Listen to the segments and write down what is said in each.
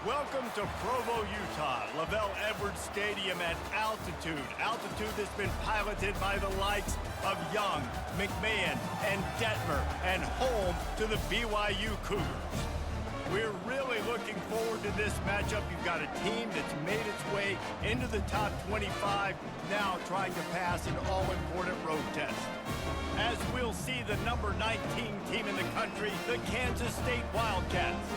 Welcome to Provo, Utah, Lavelle Edwards Stadium at altitude. Altitude that's been piloted by the likes of Young, McMahon, and Detmer, and home to the BYU Cougars. We're really looking forward to this matchup. You've got a team that's made its way into the top 25, now trying to pass an all-important road test. As we'll see the number 19 team in the country, the Kansas State Wildcats,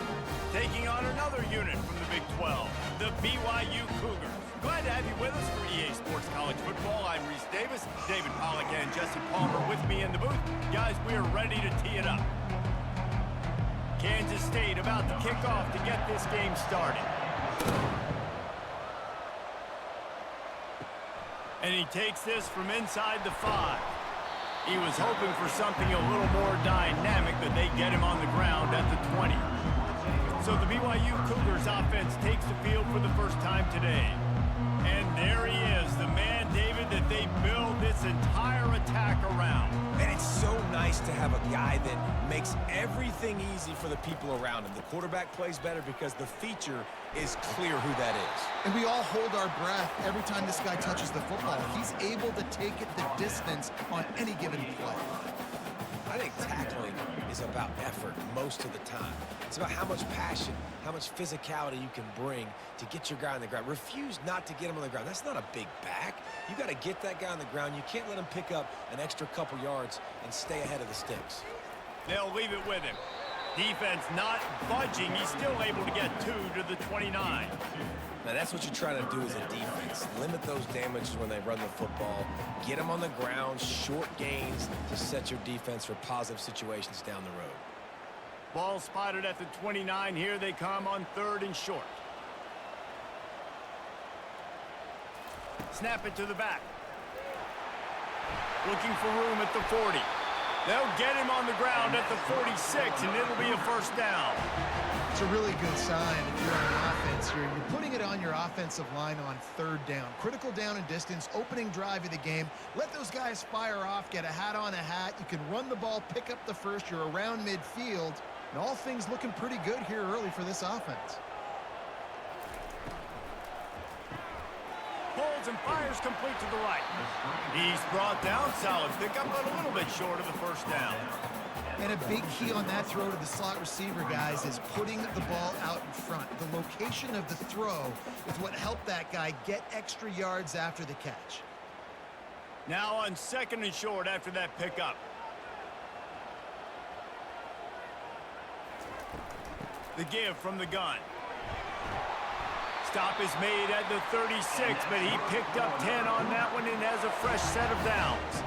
taking on another unit from the Big 12, the BYU Cougars. Glad to have you with us for EA Sports College Football. I'm Reese Davis, David Pollack and Jesse Palmer with me in the booth. Guys, we are ready to tee it up. Kansas State about to kick off to get this game started. And he takes this from inside the 5. He was hoping for something a little more dynamic, but they get him on the ground at the 20. So the BYU Cougars offense takes the field for the first time today. And there he is, the man, David, that they build this entire attack around. And it's so nice to have a guy that makes everything easy for the people around him. The quarterback plays better because the feature is clear who that is. And we all hold our breath every time this guy touches the football. He's able to take it the distance on any given play. I think tackling is about effort most of the time. It's about how much passion, how much physicality you can bring to get your guy on the ground. Refuse not to get him on the ground. That's not a big back. You got to get that guy on the ground. You can't let him pick up an extra couple yards and stay ahead of the sticks. They'll leave it with him. Defense not budging. He's still able to get 2 to the 29. Now, that's what you're trying to do as a defense. Limit those damages when they run the football. Get them on the ground, short gains to set your defense for positive situations down the road. Ball spotted at the 29. Here they come on 3rd and short. Snap it to the back. Looking for room at the 40. They'll get him on the ground at the 46, and it'll be a first down. It's a really good sign if you're on the offense here. You're putting it on your offensive line on 3rd down. Critical down and distance, opening drive of the game. Let those guys fire off, get a hat on a hat. You can run the ball, pick up the first. You're around midfield. And all things looking pretty good here early for this offense. Pulls and fires complete to the right. He's brought down, solid pickup, but a little bit short of the first down. And a big key on that throw to the slot receiver, guys, is putting the ball out in front. The location of the throw is what helped that guy get extra yards after the catch. Now on 2nd and short after that pickup. The give from the gun. Stop is made at the 36, but he picked up 10 on that one and has a fresh set of downs.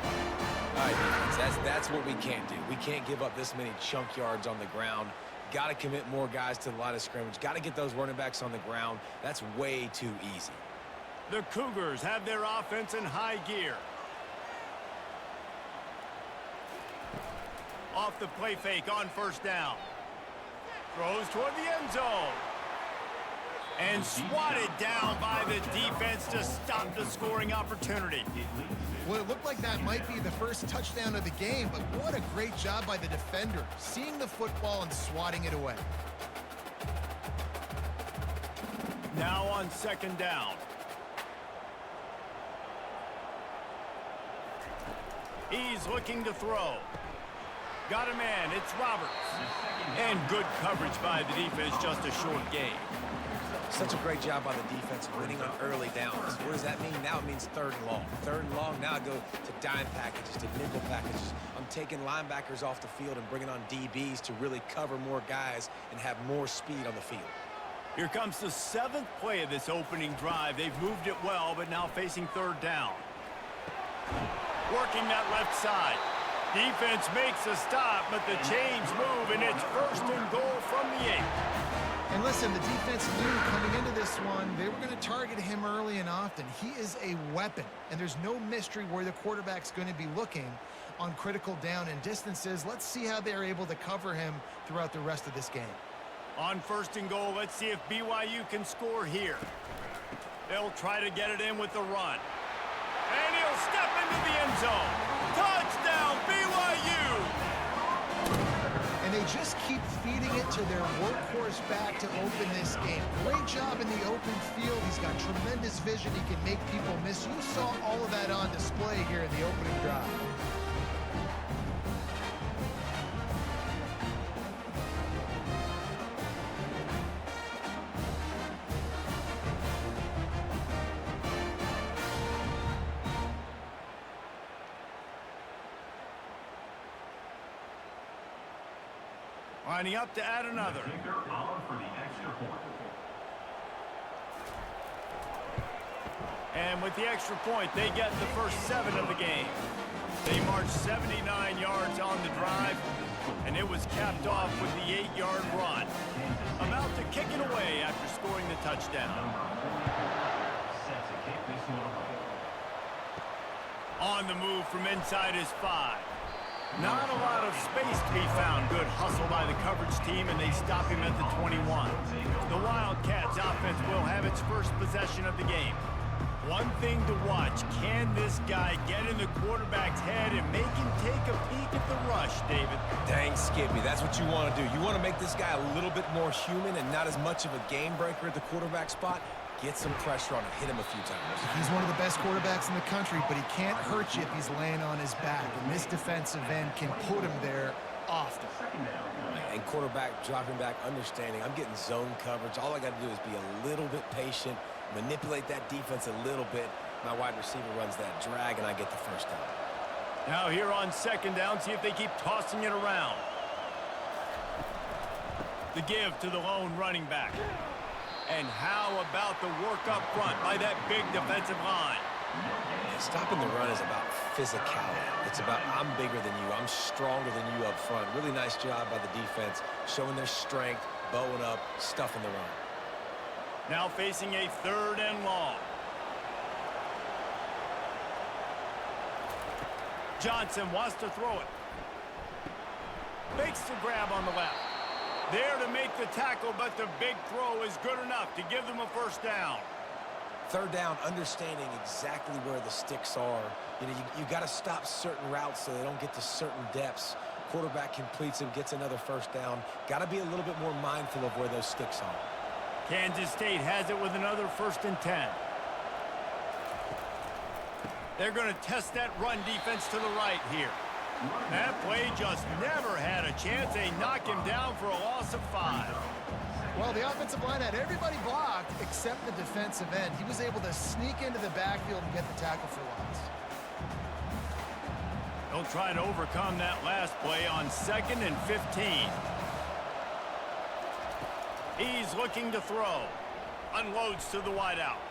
All right, defense, that's what we can't do. We can't give up this many chunk yards on the ground. Got to commit more guys to the line of scrimmage. Got to get those running backs on the ground. That's way too easy. The Cougars have their offense in high gear. Off the play fake on 1st down. Throws toward the end zone. And swatted down by the defense to stop the scoring opportunity. Well, it looked like that might be the first touchdown of the game, but what a great job by the defender, seeing the football and swatting it away. Now on 2nd down. He's looking to throw. Got a man, it's Roberts. And good coverage by the defense, just a short gain. Such a great job by the defense winning on early downs. What does that mean? Now it means 3rd and long. 3rd and long, now I go to dime packages, to nickel packages. I'm taking linebackers off the field and bringing on DBs to really cover more guys and have more speed on the field. Here comes the 7th play of this opening drive. They've moved it well, but now facing 3rd down. Working that left side. Defense makes a stop, but the chains move, and it's 1st and goal from the 8. And listen, the defense knew coming into this one, they were going to target him early and often. He is a weapon, and there's no mystery where the quarterback's going to be looking on critical down and distances. Let's see how they're able to cover him throughout the rest of this game. On 1st and goal, let's see if BYU can score here. They'll try to get it in with the run. And he'll step into the end zone. Touchdown, BYU! and they just keep feeding it to their workhorse back to open this game. Great job in the open field. He's got tremendous vision. He can make people miss. You saw all of that on display here in the opening drive. Lining up to add another. And with the extra point, they get the first 7 of the game. They marched 79 yards on the drive, and it was capped off with the 8-yard run. About to kick it away after scoring the touchdown. On the move from inside his 5. Not a lot of space to be found. Good hustle by the coverage team, and they stop him at the 21. The Wildcats offense will have its first possession of the game. One thing to watch, can this guy get in the quarterback's head and make him take a peek at the rush, David? Dang, Skippy, that's what you want to do. You want to make this guy a little bit more human and not as much of a game breaker at the quarterback spot. Get some pressure on him, hit him a few times. He's one of the best quarterbacks in the country, but he can't hurt you if he's laying on his back. And this defensive end can put him there often. And quarterback dropping back, understanding, I'm getting zone coverage. All I got to do is be a little bit patient, manipulate that defense a little bit. My wide receiver runs that drag, and I get the first down. Now here on second down, see if they keep tossing it around. The give to the lone running back. And how about the work up front by that big defensive line? Yeah, stopping the run is about physicality. It's about I'm bigger than you. I'm stronger than you up front. Really nice job by the defense, showing their strength, bowing up, stuffing the run. Now facing a 3rd and long. Johnson wants to throw it. Makes the grab on the left. There to make the tackle, but the big throw is good enough to give them a first down. 3rd down, understanding exactly where the sticks are. You know, you got to stop certain routes so they don't get to certain depths. Quarterback completes them, gets another first down. Got to be a little bit more mindful of where those sticks are. Kansas State has it with another 1st and 10. They're going to test that run defense to the right here. That play just never had a chance. They knock him down for a loss of 5. Well, the offensive line had everybody blocked except the defensive end. He was able to sneak into the backfield and get the tackle for loss. They'll try to overcome that last play on 2nd and 15. He's looking to throw. Unloads to the wideout.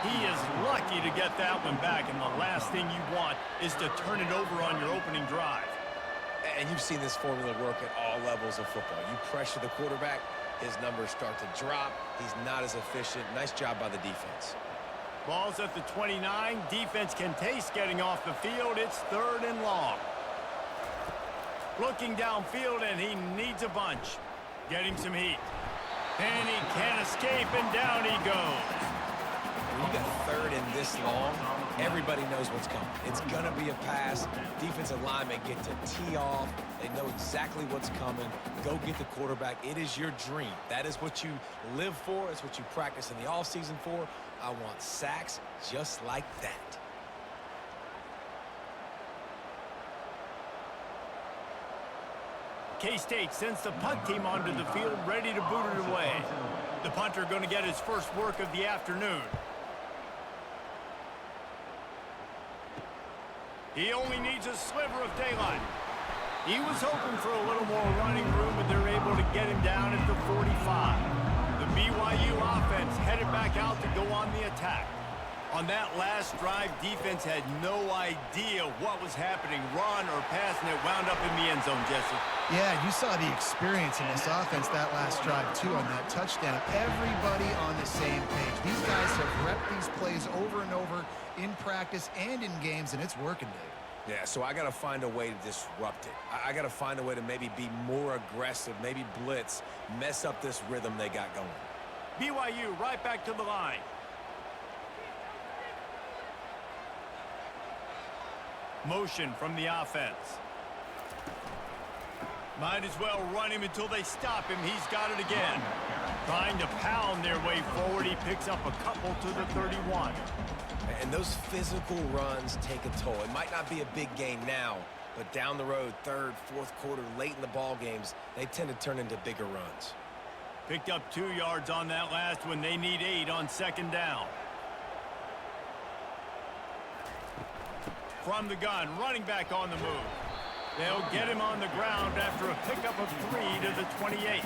He is lucky to get that one back, and the last thing you want is to turn it over on your opening drive. And you've seen this formula work at all levels of football. You pressure the quarterback, his numbers start to drop. He's not as efficient. Nice job by the defense. Ball's at the 29. Defense can taste getting off the field. It's 3rd and long. Looking downfield, and he needs a bunch. Getting some heat. And he can't escape, and down he goes. When you got 3rd and this long, everybody knows what's coming. It's going to be a pass. Defensive linemen get to tee off. They know exactly what's coming. Go get the quarterback. It is your dream. That is what you live for. It's what you practice in the offseason for. I want sacks just like that. K-State sends the punt team onto the field, ready to boot it away. The punter going to get his first work of the afternoon. He only needs a sliver of daylight. He was hoping for a little more running room, but they're able to get him down at the 45. The BYU offense headed back out to go on the attack. On that last drive, defense had no idea what was happening, run or pass, and it wound up in the end zone, Jesse. Yeah, you saw the experience in this offense that last drive, too, on that touchdown. Everybody on the same page. These guys have repped these plays over and over in practice and in games, and it's working, Dave. Yeah, so I got to find a way to disrupt it. I got to find a way to maybe be more aggressive, maybe blitz, mess up this rhythm they got going. BYU right back to the line. Motion from the offense. Might as well run him until they stop him. He's got it again. Trying to pound their way forward. He picks up a couple to the 31. And those physical runs take a toll. It might not be a big gain now, but down the road, third, fourth quarter, late in the ball games, they tend to turn into bigger runs. Picked up 2 yards on that last one. They need 8 on second down. From the gun, running back on the move. They'll get him on the ground after a pickup of 3 to the 28.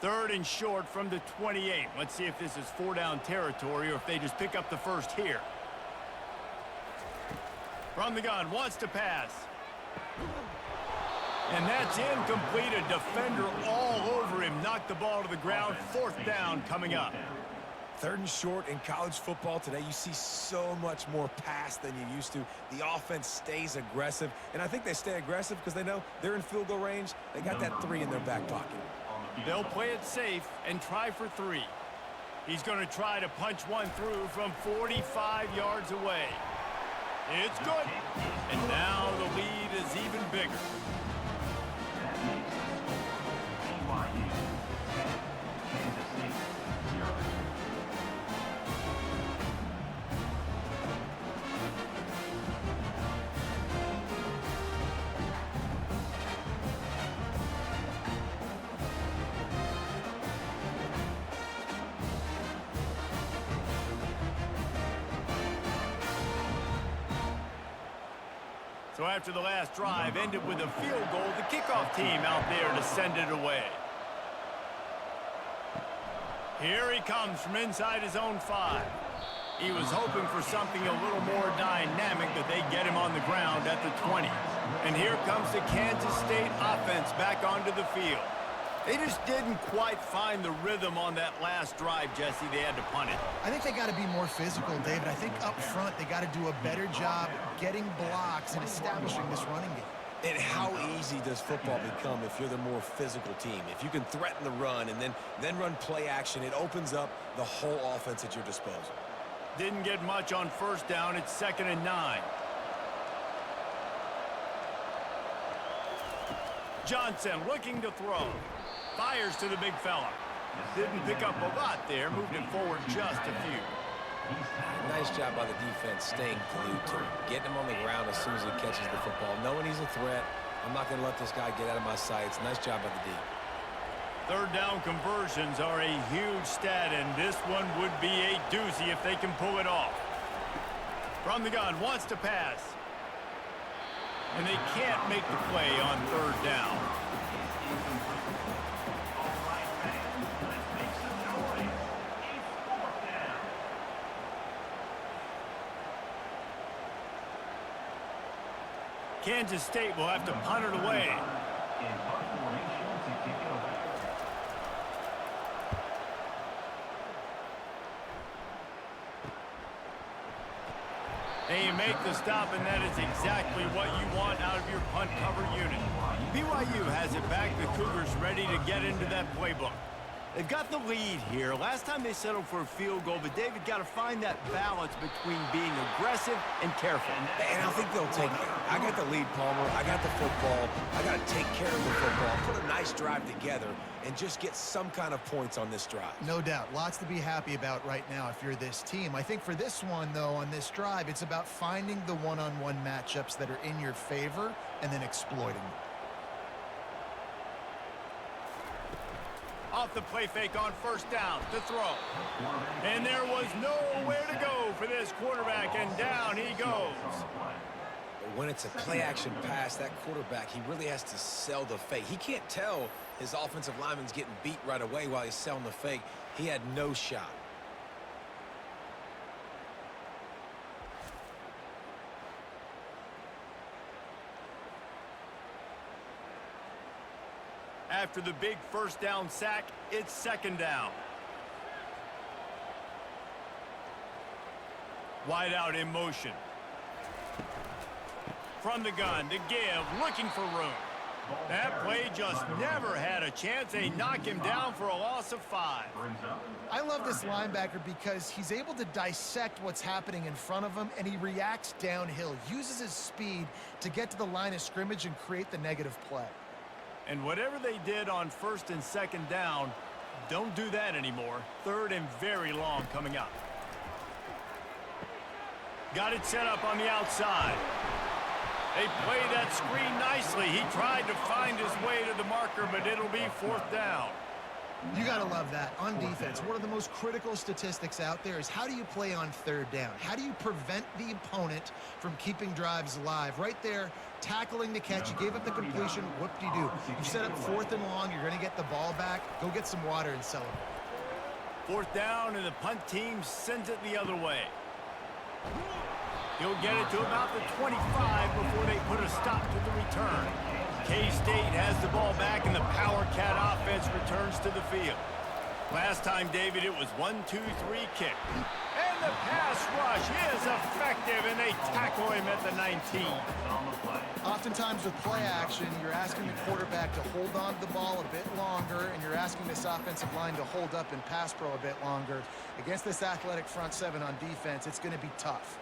Third and short from the 28. Let's see if this is 4-down territory or if they just pick up the first here. From the gun, wants to pass. And that's incomplete. A defender all over him. Knocked the ball to the ground. 4th down coming up. Third and short in college football today, you see so much more pass than you used to. The offense stays aggressive, and I think they stay aggressive because they know they're in field goal range. They got that 3 in their back pocket. They'll play it safe and try for 3. He's going to try to punch one through from 45 yards away. It's good. And now the lead is even bigger. BYU 10, Kansas State 0. So after the last drive ended with a field goal, the kickoff team out there to send it away. Here he comes from inside his own 5. He was hoping for something a little more dynamic, but they get him on the ground at the 20. And here comes the Kansas State offense back onto the field. They just didn't quite find the rhythm on that last drive, Jesse. They had to punt it. I think they got to be more physical, David. I think up front they got to do a better job getting blocks and establishing this running game. And how easy does football become if you're the more physical team? If you can threaten the run and then run play action, it opens up the whole offense at your disposal. Didn't get much on first down. It's 2nd and 9. Johnson looking to throw. Fires to the big fella. Didn't pick up a lot there. Moved it forward just a few. Nice job by the defense staying glued to him. Getting him on the ground as soon as he catches the football. Knowing he's a threat. I'm not going to let this guy get out of my sights. Nice job by the D. 3rd down conversions are a huge stat, and this one would be a doozy if they can pull it off. From the gun, wants to pass. And they can't make the play on 3rd down. Kansas State will have to punt it away. They make the stop, and that is exactly what you want out of your punt cover unit. BYU has it back. The Cougars ready to get into that playbook. They've got the lead here. Last time they settled for a field goal, but David got to find that balance between being aggressive and careful. And I think they'll take it. I got the lead, Palmer. I got the football. I got to take care of the football, put a nice drive together, and just get some kind of points on this drive. No doubt. Lots to be happy about right now if you're this team. I think for this one, though, on this drive, it's about finding the one-on-one matchups that are in your favor and then exploiting them. Off the play fake on first down to throw. And there was nowhere to go for this quarterback, and down he goes. But when it's a play-action pass, that quarterback, he really has to sell the fake. He can't tell his offensive lineman's getting beat right away while he's selling the fake. He had no shot. After the big first down sack, it's 2nd down. Wide out in motion. From the gun, to give, looking for room. That play just never had a chance. They knock him down for a loss of 5. I love this linebacker because he's able to dissect what's happening in front of him, and he reacts downhill, uses his speed to get to the line of scrimmage and create the negative play. And whatever they did on 1st and 2nd down, don't do that anymore. 3rd and very long coming up. Got it set up on the outside. They play that screen nicely. He tried to find his way to the marker, but it'll be 4th down. You got to love that. On defense, one of the most critical statistics out there is how do you play on 3rd down? How do you prevent the opponent from keeping drives alive? Right there, tackling the catch. You gave up the completion. What do? You set up 4th and long. You're going to get the ball back. Go get some water and celebrate. 4th down, and the punt team sends it the other way. He'll get it to about the 25 before they put a stop to the return. K-State has the ball back, and the Power Cat offense returns to the field. Last time, David, it was 1-2-3 kick. And the pass rush is effective, and they tackle him at the 19. Oftentimes with play action, you're asking the quarterback to hold on to the ball a bit longer, and you're asking this offensive line to hold up in pass pro a bit longer. Against this athletic front 7 on defense, it's going to be tough.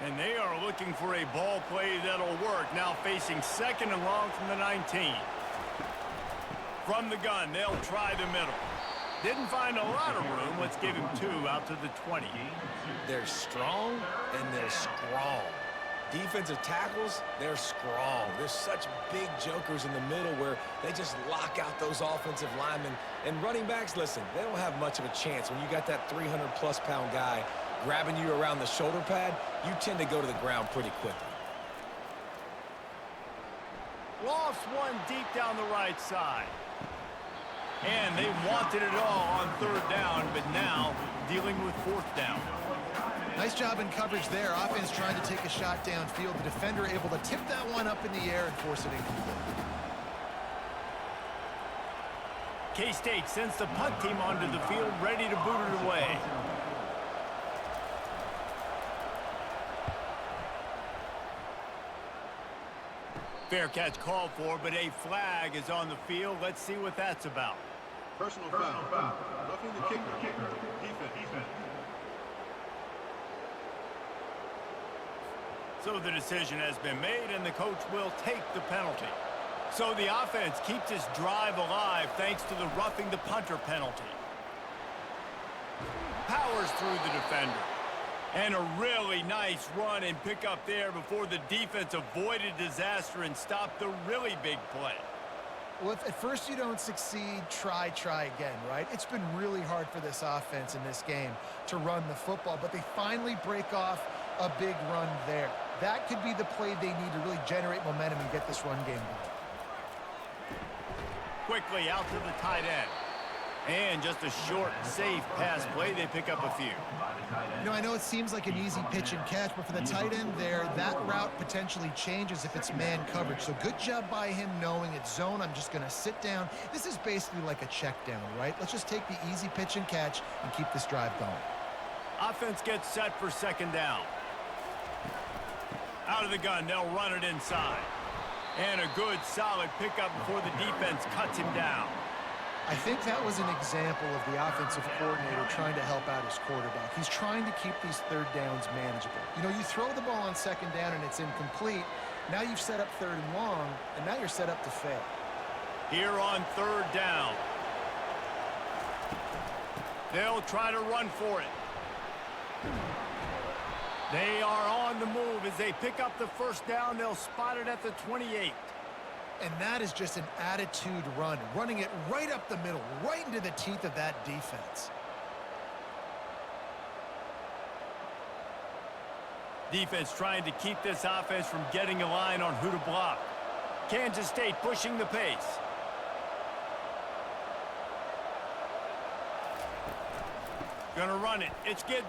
And they are looking for a ball play that'll work. Now facing 2nd and long from the 19. From the gun, they'll try the middle. Didn't find a lot of room. Let's give him 2 out to the 20. They're strong and they're strong. Defensive tackles, they're strong. There's such big jokers in the middle where they just lock out those offensive linemen. And running backs, listen, they don't have much of a chance. When you got that 300-plus pound guy grabbing you around the shoulder pad, you tend to go to the ground pretty quickly. Lofts one deep down the right side. And they wanted it all on 3rd down, but now dealing with 4th down. Nice job in coverage there. Offense trying to take a shot downfield. The defender able to tip that one up in the air and force it incomplete. K-State sends the punt team onto the field, ready to boot it away. Fair catch called for, but a flag is on the field. Let's see what that's about. Personal foul. Roughing the kicker. Defense. So the decision has been made, and the coach will take the penalty. So the offense keeps this drive alive thanks to the roughing the punter penalty. Powers through the defender. And a really nice run and pick up there before the defense avoided disaster and stopped the really big play. Well, if at first you don't succeed, try again, right? It's been really hard for this offense in this game to run the football, but they finally break off a big run there. That could be the play they need to really generate momentum and get this run game going. Quickly out to the tight end. And just a short, safe pass play. They pick up a few. You know, I know it seems like an easy pitch and catch, but for the tight end there, that route potentially changes if it's man coverage. So good job by him knowing it's zone. I'm just going to sit down. This is basically like a check down, right? Let's just take the easy pitch and catch and keep this drive going. Offense gets set for 2nd down. Out of the gun, they'll run it inside. And a good, solid pickup before the defense cuts him down. I think that was an example of the offensive coordinator trying to help out his quarterback. He's trying to keep these 3rd downs manageable. You know, you throw the ball on 2nd down and it's incomplete. Now you've set up 3rd and long, and now you're set up to fail. Here on 3rd down. They'll try to run for it. They are on the move as they pick up the 1st down. They'll spot it at the 28. And that is just an attitude run, running it right up the middle, right into the teeth of that defense. Defense trying to keep this offense from getting a line on who to block. Kansas State pushing the pace. Gonna run it. It's Giddens.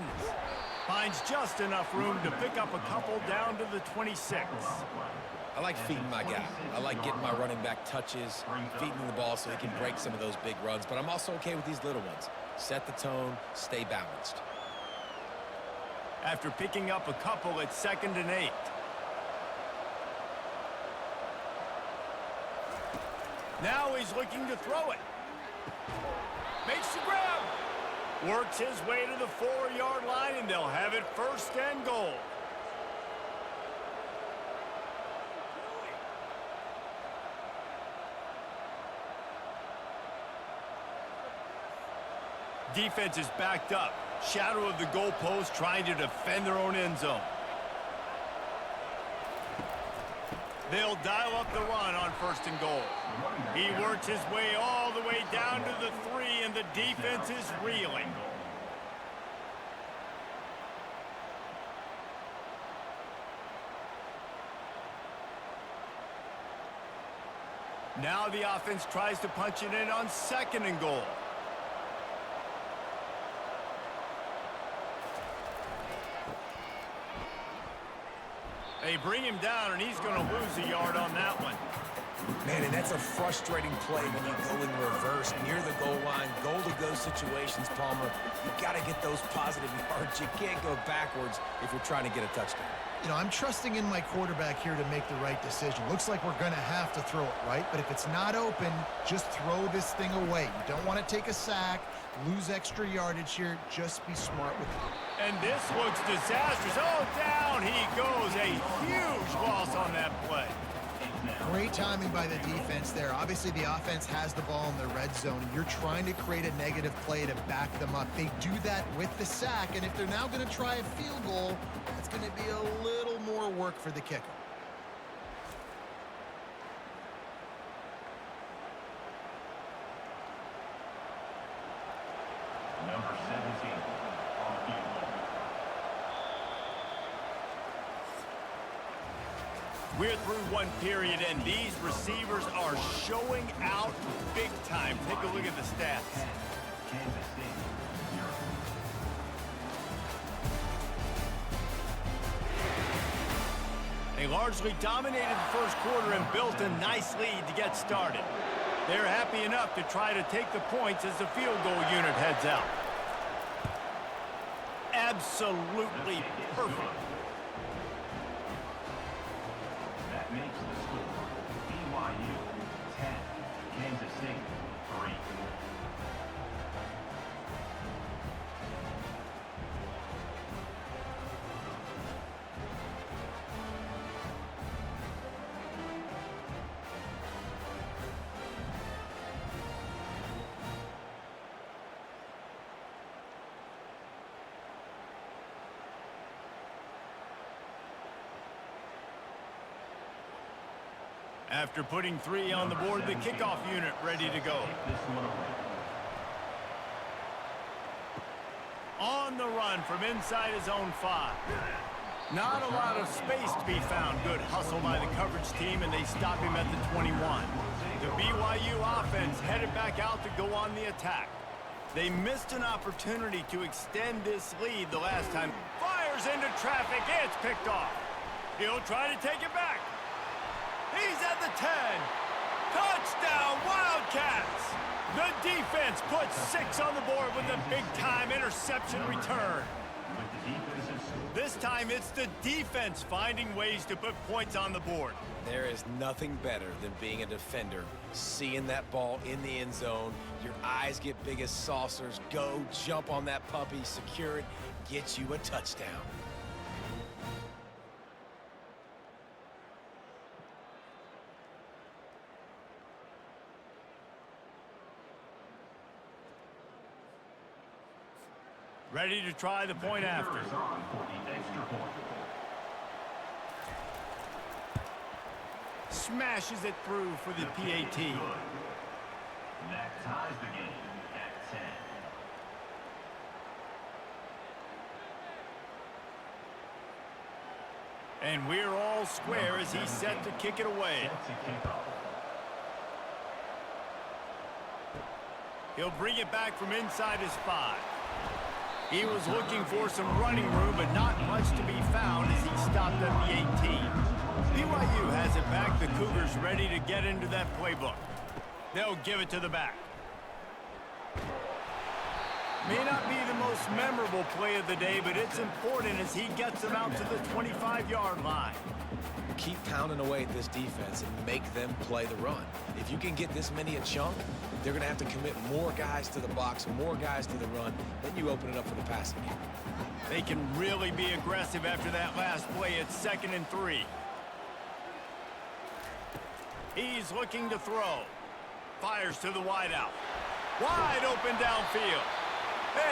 Finds just enough room to pick up a couple down to the 26. I like feeding my guy. I like getting my running back touches, feeding him the ball so he can break some of those big runs. But I'm also okay with these little ones. Set the tone, stay balanced. After picking up a couple, it's 2nd and 8. Now he's looking to throw it. Makes the grab. Works his way to the 4-yard line, and they'll have it 1st and goal. Defense is backed up. Shadow of the goalpost, trying to defend their own end zone. They'll dial up the run on 1st and goal. He works his way all the way down to the 3, and the defense is reeling. Now the offense tries to punch it in on 2nd and goal. They bring him down, and he's going to lose a yard on that one. Man, and that's a frustrating play when you go in reverse near the goal line, goal-to-go situations, Palmer. You got to get those positive yards. You can't go backwards if you're trying to get a touchdown. You know, I'm trusting in my quarterback here to make the right decision. Looks like we're going to have to throw it, right? But if it's not open, just throw this thing away. You don't want to take a sack, lose extra yardage here. Just be smart with it. And this looks disastrous. Oh, down he goes. A huge loss on that play. Great timing by the defense there. Obviously, the offense has the ball in the red zone, and you're trying to create a negative play to back them up. They do that with the sack, and if they're now going to try a field goal, it's going to be a little more work for the kicker. Number 17 on the field. We're through one period, and these receivers are showing out big time. Take a look at the stats. Kansas State, 0. They largely dominated the 1st quarter and built a nice lead to get started. They're happy enough to try to take the points as the field goal unit heads out. Absolutely perfect. That makes the score BYU 10, Kansas State 3. After putting 3 on the board, the kickoff unit ready to go. On the run from inside his own 5. Not a lot of space to be found. Good hustle by the coverage team, and they stop him at the 21. The BYU offense headed back out to go on the attack. They missed an opportunity to extend this lead the last time. Fires into traffic. It's picked off. He'll try to take it back. He's at the 10. Touchdown, Wildcats! The defense puts 6 on the board with a big-time interception return. This time, it's the defense finding ways to put points on the board. There is nothing better than being a defender, seeing that ball in the end zone. Your eyes get big as saucers. Go, jump on that puppy, secure it, get you a touchdown. Ready to try the point after. Smashes it through for the PAT. That ties the game at 10. And we're all square as he's set to kick it away. He'll bring it back from inside his 5. He was looking for some running room, but not much to be found as he stopped at the 18. BYU has it back. The Cougars ready to get into that playbook. They'll give it to the back. May not be the most memorable play of the day, but it's important as he gets them out to the 25-yard line. Keep pounding away at this defense and make them play the run. If you can get this many a chunk, they're going to have to commit more guys to the box, more guys to the run. Then you open it up for the passing game. They can really be aggressive after that last play. It's 2nd and 3. He's looking to throw. Fires to the wideout. Wide open downfield.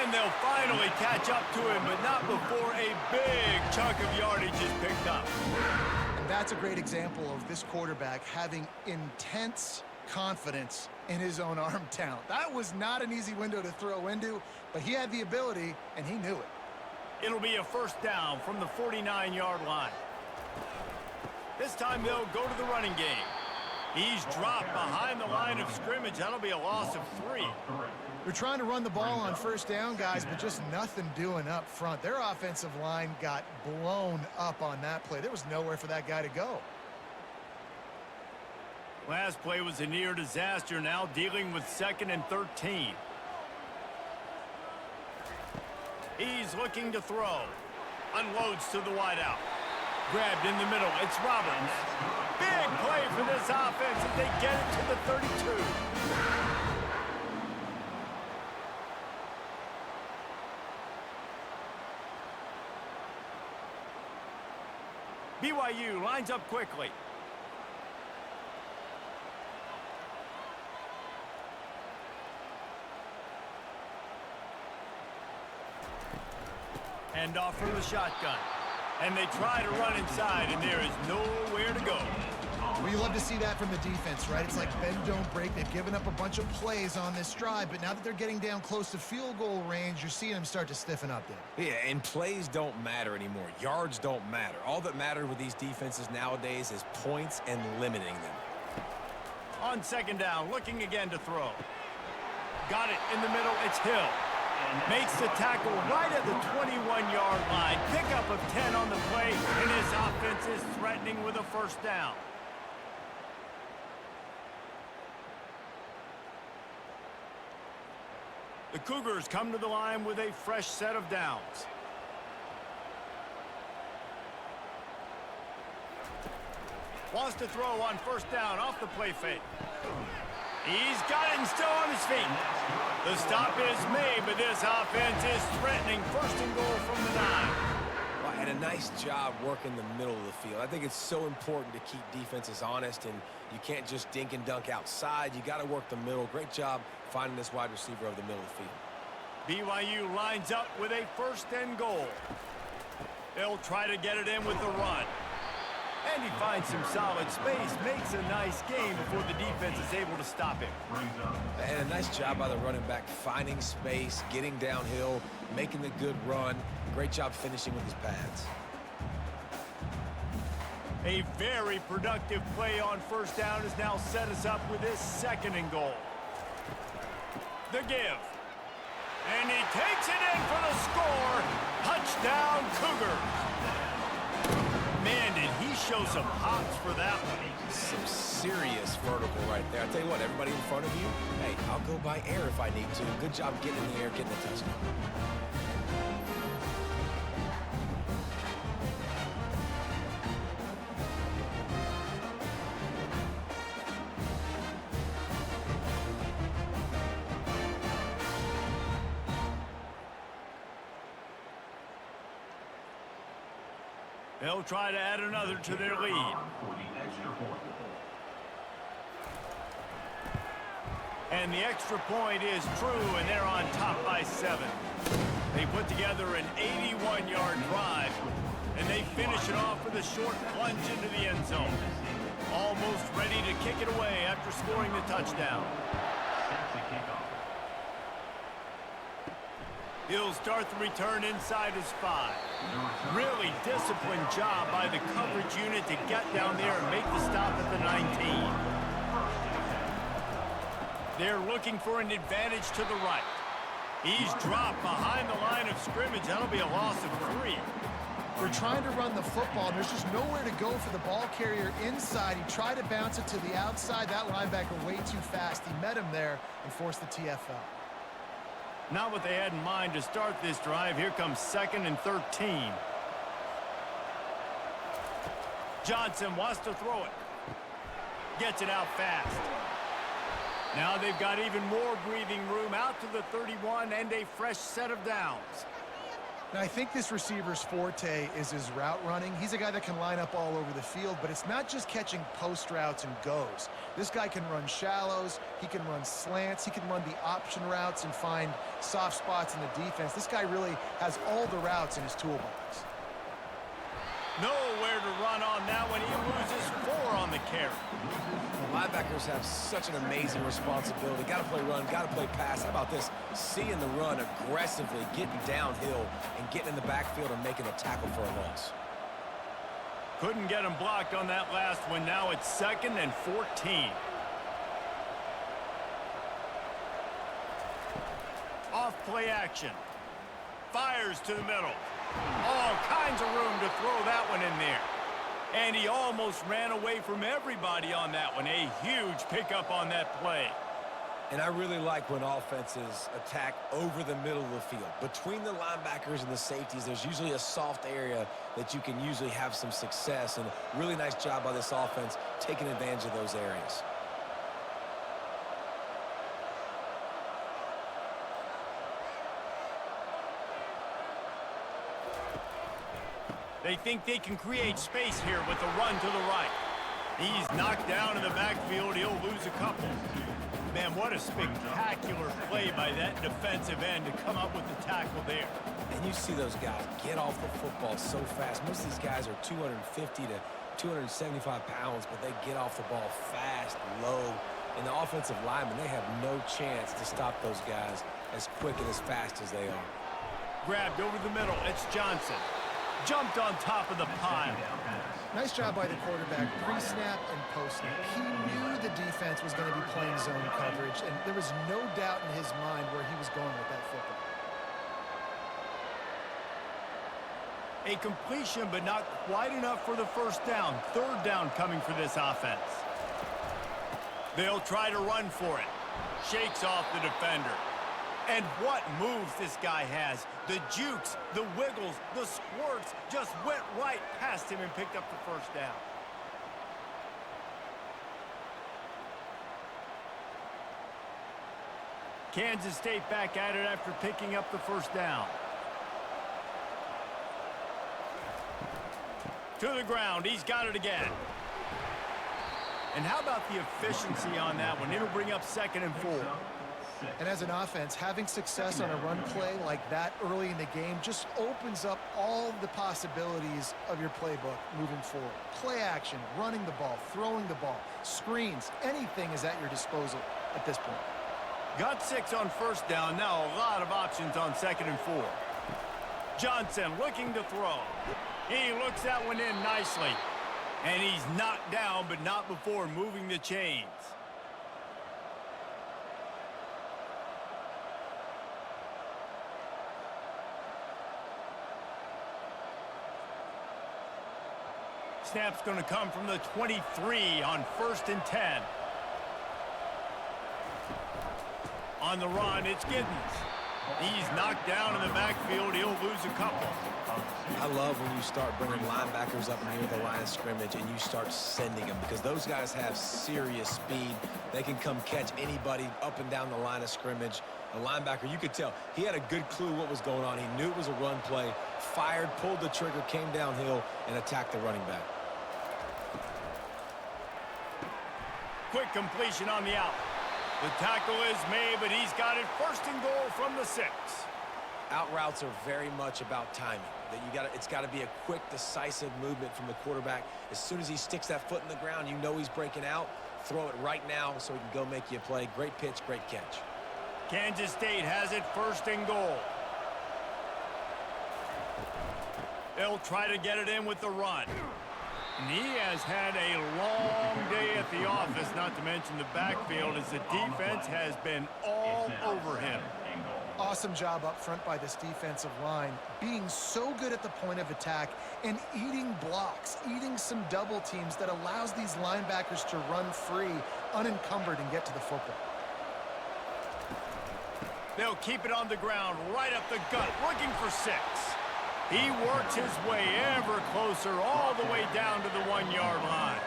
And they'll finally catch up to him, but not before a big chunk of yardage is picked up. And that's a great example of this quarterback having intense confidence in his own arm talent. That was not an easy window to throw into, but he had the ability, and he knew it. It'll be a 1st down from the 49-yard line. This time they'll go to the running game. He's dropped behind the line of scrimmage. That'll be a loss of 3. They're trying to run the ball on 1st down, guys, but just nothing doing up front. Their offensive line got blown up on that play. There was nowhere for that guy to go. Last play was a near disaster, now dealing with 2nd and 13. He's looking to throw. Unloads to the wideout. Grabbed in the middle. It's Roberts. Big play for this offense as they get it to the 32. BYU lines up quickly. Hand off from the shotgun. And they try to run inside, and there is nowhere to go. Well, you love to see that from the defense, right? It's like bend, don't break. They've given up a bunch of plays on this drive, but now that they're getting down close to field goal range, you're seeing them start to stiffen up there. Yeah, and plays don't matter anymore. Yards don't matter. All that matters with these defenses nowadays is points and limiting them. On 2nd down, looking again to throw. Got it in the middle. It's Hill. Makes the tackle right at the 21-yard line. Pickup of 10 on the play, and his offense is threatening with a 1st down. The Cougars come to the line with a fresh set of downs. Wants to throw on 1st down off the play fake. He's got it and still on his feet. The stop is made, but this offense is threatening 1st and goal from the 9. Well, and a nice job working the middle of the field. I think it's so important to keep defenses honest, and you can't just dink and dunk outside. You got to work the middle. Great job finding this wide receiver over the middle of the field. BYU lines up with a 1st and goal. They'll try to get it in with the run. And he finds some solid space, makes a nice game before the defense is able to stop him. And a nice job by the running back, finding space, getting downhill, making the good run. Great job finishing with his pads. A very productive play on 1st down has now set us up with this 2nd and goal. The give. And he takes it in for the score. Touchdown, Cougars. Man, did he show some hops for that one. Some serious vertical right there. I'll tell you what, everybody in front of you, hey, I'll go by air if I need to. Good job getting in the air, getting the touchdown. They'll try to add another to their lead. And the extra point is true, and they're on top by 7. They put together an 81-yard drive, and they finish it off with a short plunge into the end zone. Almost ready to kick it away after scoring the touchdown. He'll start the return inside his 5. Really disciplined job by the coverage unit to get down there and make the stop at the 19. They're looking for an advantage to the right. He's dropped behind the line of scrimmage. That'll be a loss of 3. They're trying to run the football, and there's just nowhere to go for the ball carrier inside. He tried to bounce it to the outside. That linebacker way too fast. He met him there and forced the TFL. Not what they had in mind to start this drive. Here comes 2nd and 13. Johnson wants to throw it. Gets it out fast. Now they've got even more breathing room out to the 31 and a fresh set of downs. Now, I think this receiver's forte is his route running. He's a guy that can line up all over the field, but it's not just catching post routes and goes. This guy can run shallows, he can run slants, he can run the option routes and find soft spots in the defense. This guy really has all the routes in his toolbox. Nowhere to run on that one. He loses 4 on the carry. The linebackers have such an amazing responsibility. Got to play run, got to play pass. How about this? Seeing the run aggressively, getting downhill, and getting in the backfield and making a tackle for a loss. Couldn't get him blocked on that last one. Now it's 2nd and 14. Off play action. Fires to the middle. All kinds of room to throw that one in there. And he almost ran away from everybody on that one. A huge pickup on that play. And I really like when offenses attack over the middle of the field. Between the linebackers and the safeties, there's usually a soft area that you can usually have some success. And a really nice job by this offense taking advantage of those areas. They think they can create space here with a run to the right. He's knocked down in the backfield. He'll lose a couple. Man, what a spectacular play by that defensive end to come up with the tackle there. And you see those guys get off the football so fast. Most of these guys are 250 to 275 pounds, but they get off the ball fast, low. And the offensive linemen, they have no chance to stop those guys as quick and as fast as they are. Grabbed over the middle. It's Johnson. Jumped on top of the pile. Nice job by the quarterback, pre-snap and post-snap. He knew the defense was going to be playing zone coverage, and there was no doubt in his mind where he was going with that football. A completion, but not quite enough for the first down. 3rd down coming for this offense. They'll try to run for it. Shakes off the defender. And what moves this guy has. The jukes, the wiggles, the squirts just went right past him and picked up the first down. Kansas State back at it after picking up the first down. To the ground. He's got it again. And how about the efficiency on that one? It'll bring up 2nd and 4. And as an offense, having success on a run play like that early in the game just opens up all the possibilities of your playbook moving forward. Play action, running the ball, throwing the ball, screens, anything is at your disposal at this point. Got 6 on first down. Now a lot of options on 2nd and 4. Johnson looking to throw. He looks that one in nicely. And he's knocked down, but not before moving the chains. Snap's going to come from the 23 on 1st and 10. On the run, it's Giddens. He's knocked down in the backfield. He'll lose a couple. I love when you start bringing linebackers up near the line of scrimmage and you start sending them, because those guys have serious speed. They can come catch anybody up and down the line of scrimmage. The linebacker, you could tell, he had a good clue what was going on. He knew it was a run play, fired, pulled the trigger, came downhill, and attacked the running back. Quick completion on the out. The tackle is made, but he's got it 1st and goal from the 6. Out routes are very much about timing. It's got to be a quick, decisive movement from the quarterback. As soon as he sticks that foot in the ground, you know he's breaking out. Throw it right now so he can go make you a play. Great pitch, great catch. Kansas State has it 1st and goal. They'll try to get it in with the run. And he has had a long day at the office, not to mention the backfield, as the defense has been all over him. Awesome job up front by this defensive line, being so good at the point of attack and eating blocks, eating some double teams that allows these linebackers to run free, unencumbered, and get to the football. They'll keep it on the ground, right up the gut, looking for 6. He works his way ever closer, all the way down to the 1-yard line.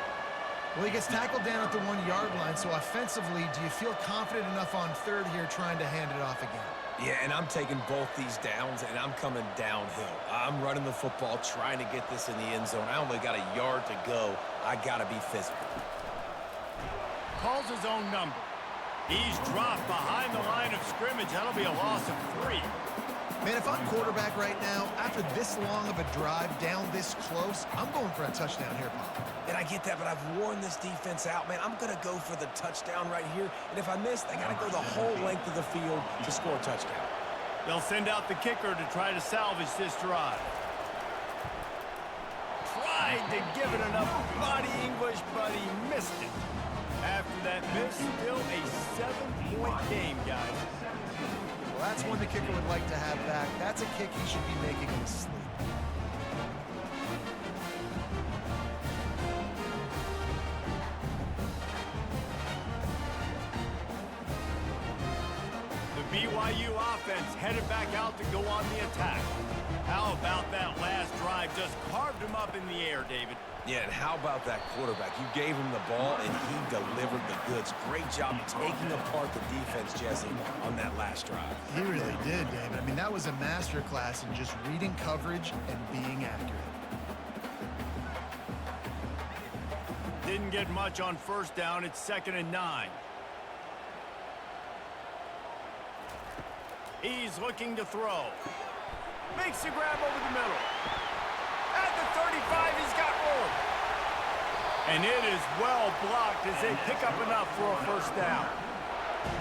Well, he gets tackled down at the 1-yard line, so offensively, do you feel confident enough on third here trying to hand it off again? Yeah, and I'm taking both these downs, and I'm coming downhill. I'm running the football, trying to get this in the end zone. I only got a yard to go. I got to be physical. Calls his own number. He's dropped behind the line of scrimmage. That'll be a loss of 3. Man, if I'm quarterback right now, after this long of a drive down this close, I'm going for a touchdown here, Pop. And I get that, but I've worn this defense out, man. I'm going to go for the touchdown right here. And if I miss, I got to go the whole length of the field to score a touchdown. They'll send out the kicker to try to salvage this drive. Tried to give it enough body English, but he missed it. After that miss, still a 7-point game, guys. Well, that's one the kicker would like to have back. That's a kick he should be making in his sleep. The BYU offense headed back out to go on the attack. How about that last drive? Just carved him up in the air, David. Yeah, and how about that quarterback? You gave him the ball, and he delivered the goods. Great job taking apart the defense, Jesse, on that last drive. He really did, David. I mean, that was a masterclass in just reading coverage and being accurate. Didn't get much on first down. It's 2nd and 9. He's looking to throw. Makes the grab over the middle. At the 35, he's got room. And it is well blocked as they pick up enough for a first down.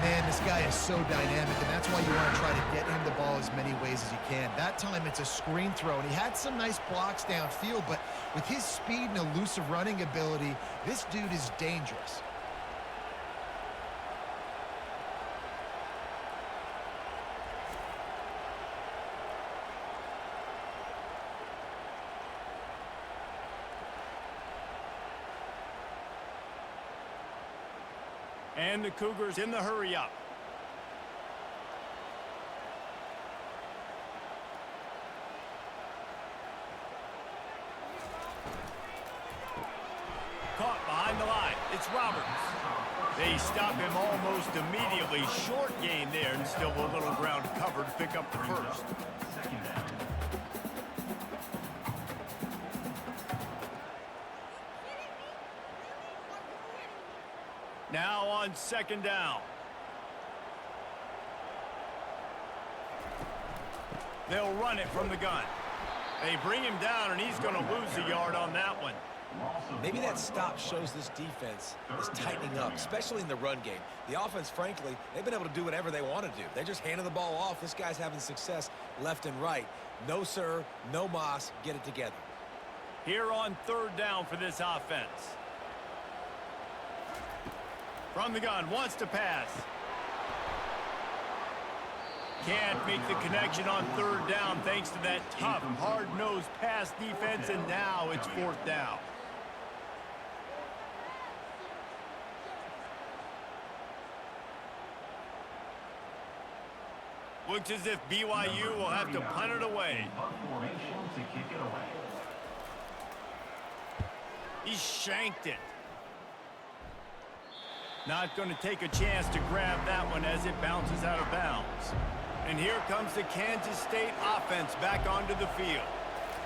Man, this guy is so dynamic, and that's why you want to try to get him the ball as many ways as you can. That time, it's a screen throw, and he had some nice blocks downfield, but with his speed and elusive running ability, this dude is dangerous. And the Cougars in the hurry-up. Caught behind the line. It's Roberts. They stop him almost immediately. Short gain there, and still a little ground covered to pick up the first. Now on 2nd down. They'll run it from the gun. They bring him down, and he's going to lose a yard on that one. Maybe that stop shows this defense is tightening up, especially in the run game. The offense, frankly, they've been able to do whatever they want to do. They're just handing the ball off. This guy's having success left and right. No, sir, no mas. Get it together. Here on 3rd down for this offense. From the gun, wants to pass. Can't make the connection on 3rd down thanks to that tough, hard-nosed pass defense, and now it's 4th down. Looks as if BYU will have to punt it away. He shanked it. Not going to take a chance to grab that one as it bounces out of bounds. And here comes the Kansas State offense back onto the field.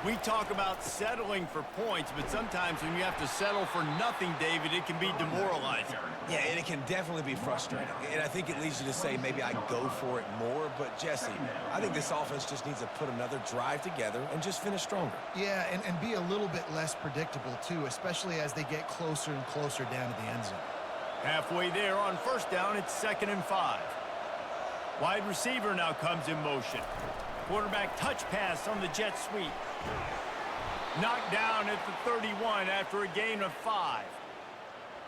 We talk about settling for points, but sometimes when you have to settle for nothing, David, it can be demoralizing. Yeah, and it can definitely be frustrating. And I think it leads you to say maybe I go for it more. But, Jesse, I think this offense just needs to put another drive together and just finish stronger. Yeah, and be a little bit less predictable, too, especially as they get closer and closer down to the end zone. Halfway there on 1st down, it's 2nd and 5. Wide receiver now comes in motion. Quarterback touch pass on the jet sweep. Knocked down at the 31 after a gain of 5.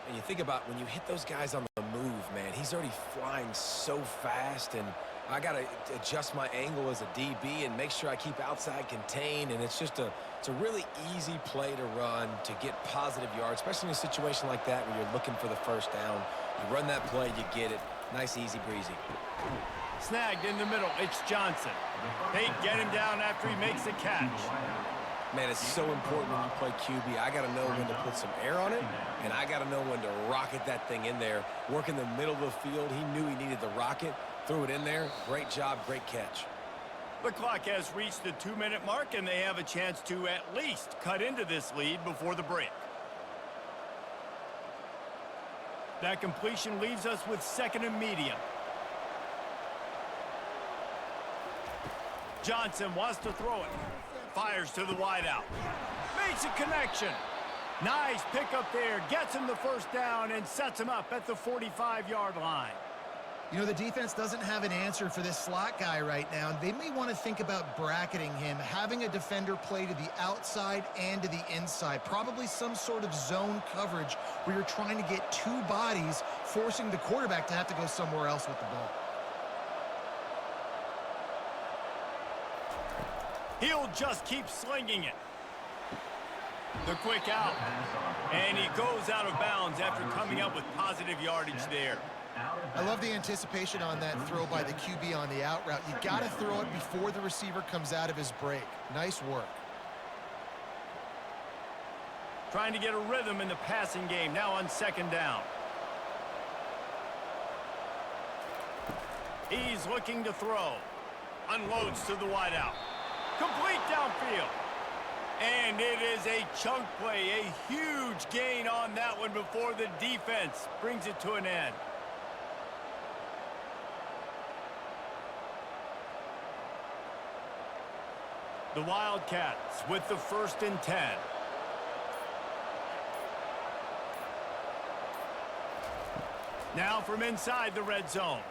And you think about when you hit those guys on the move, man, he's already flying so fast, and I got to adjust my angle as a DB and make sure I keep outside contained, and it's a really easy play to run to get positive yards, especially in a situation like that where you're looking for the first down. You run that play, you get it. Nice, easy breezy. Snagged in the middle. It's Johnson. They get him down after he makes the catch. Man, it's so important when you play QB. I got to know when to put some air on it, and I got to know when to rocket that thing in there. Work in the middle of the field. He knew he needed the rocket. Threw it in there. Great job, great catch. The clock has reached the 2-minute mark, and they have a chance to at least cut into this lead before the break. That completion leaves us with 2nd and medium. Johnson wants to throw it. Fires to the wideout. Makes a connection. Nice pickup there. Gets him the first down and sets him up at the 45-yard line. You know, the defense doesn't have an answer for this slot guy right now. They may want to think about bracketing him, having a defender play to the outside and to the inside. Probably some sort of zone coverage where you're trying to get two bodies, forcing the quarterback to have to go somewhere else with the ball. He'll just keep slinging it. The quick out. And he goes out of bounds after coming up with positive yardage there. I love the anticipation on that throw by the QB on the out route. You got to throw it before the receiver comes out of his break. Nice work. Trying to get a rhythm in the passing game, now on 2nd down. He's looking to throw. Unloads to the wideout. Complete downfield. And it is a chunk play, a huge gain on that one before the defense brings it to an end. The Wildcats with the 1st and 10. Now from inside the red zone.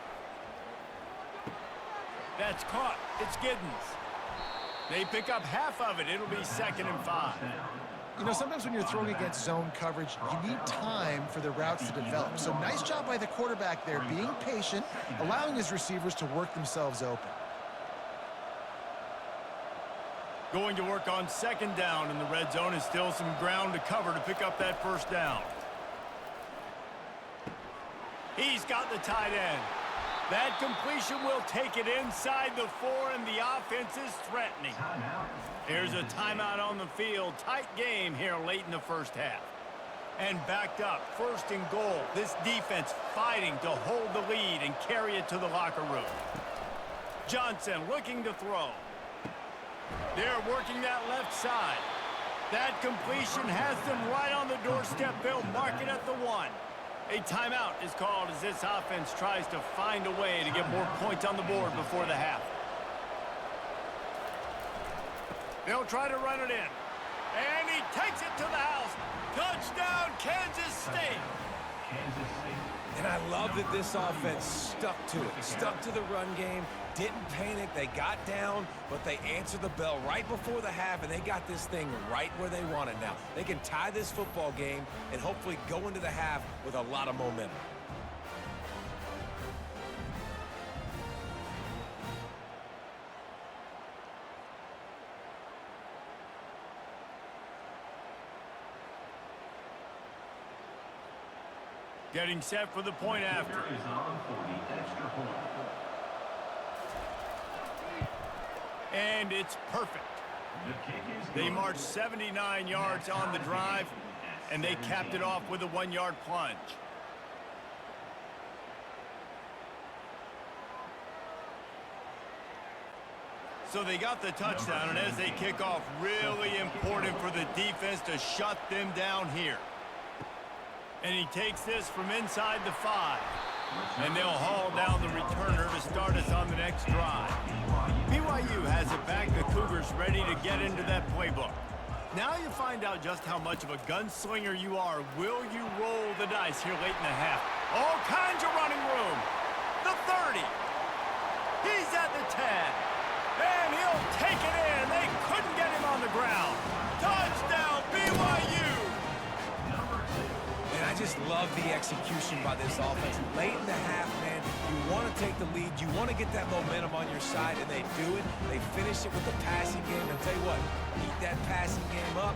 That's caught. It's Giddens. They pick up half of it. It'll be 2nd and 5. You know, sometimes when you're throwing against zone coverage, you need time for the routes to develop. So nice job by the quarterback there, being patient, allowing his receivers to work themselves open. Going to work on 2nd down, and the red zone is still some ground to cover to pick up that first down. He's got the tight end. That completion will take it inside the 4, and the offense is threatening. Here's a timeout on the field. Tight game here late in the first half. And backed up, 1st and goal. This defense fighting to hold the lead and carry it to the locker room. Johnson looking to throw. They're working that left side. That completion has them right on the doorstep. They'll mark it at the 1. A timeout is called as this offense tries to find a way to get more points on the board before the half. They'll try to run it in. And he takes it to the house. Touchdown, Kansas State. And I love that this offense stuck to it. Stuck to the run game. Didn't panic. They got down, but they answered the bell right before the half, and they got this thing right where they want it now. They can tie this football game and hopefully go into the half with a lot of momentum. Getting set for the point after. And it's perfect. They marched 79 yards on the drive, and they capped it off with a 1-yard plunge. So they got the touchdown, and as they kick off, really important for the defense to shut them down here. And he takes this from inside the 5. And they'll haul down the returner to start us on the next drive. BYU has it back. The Cougars ready to get into that playbook. Now you find out just how much of a gunslinger you are. Will you roll the dice here late in the half? All kinds of running room. The 30. He's at the 10. And he'll take it in. They couldn't get him on the ground. Touchdown, BYU. And I just love the execution by this offense. Late in the half, man, you want to want to take the lead. You want to get that momentum on your side, and they do it. They finish it with the passing game. And I'll tell you what, keep that passing game up,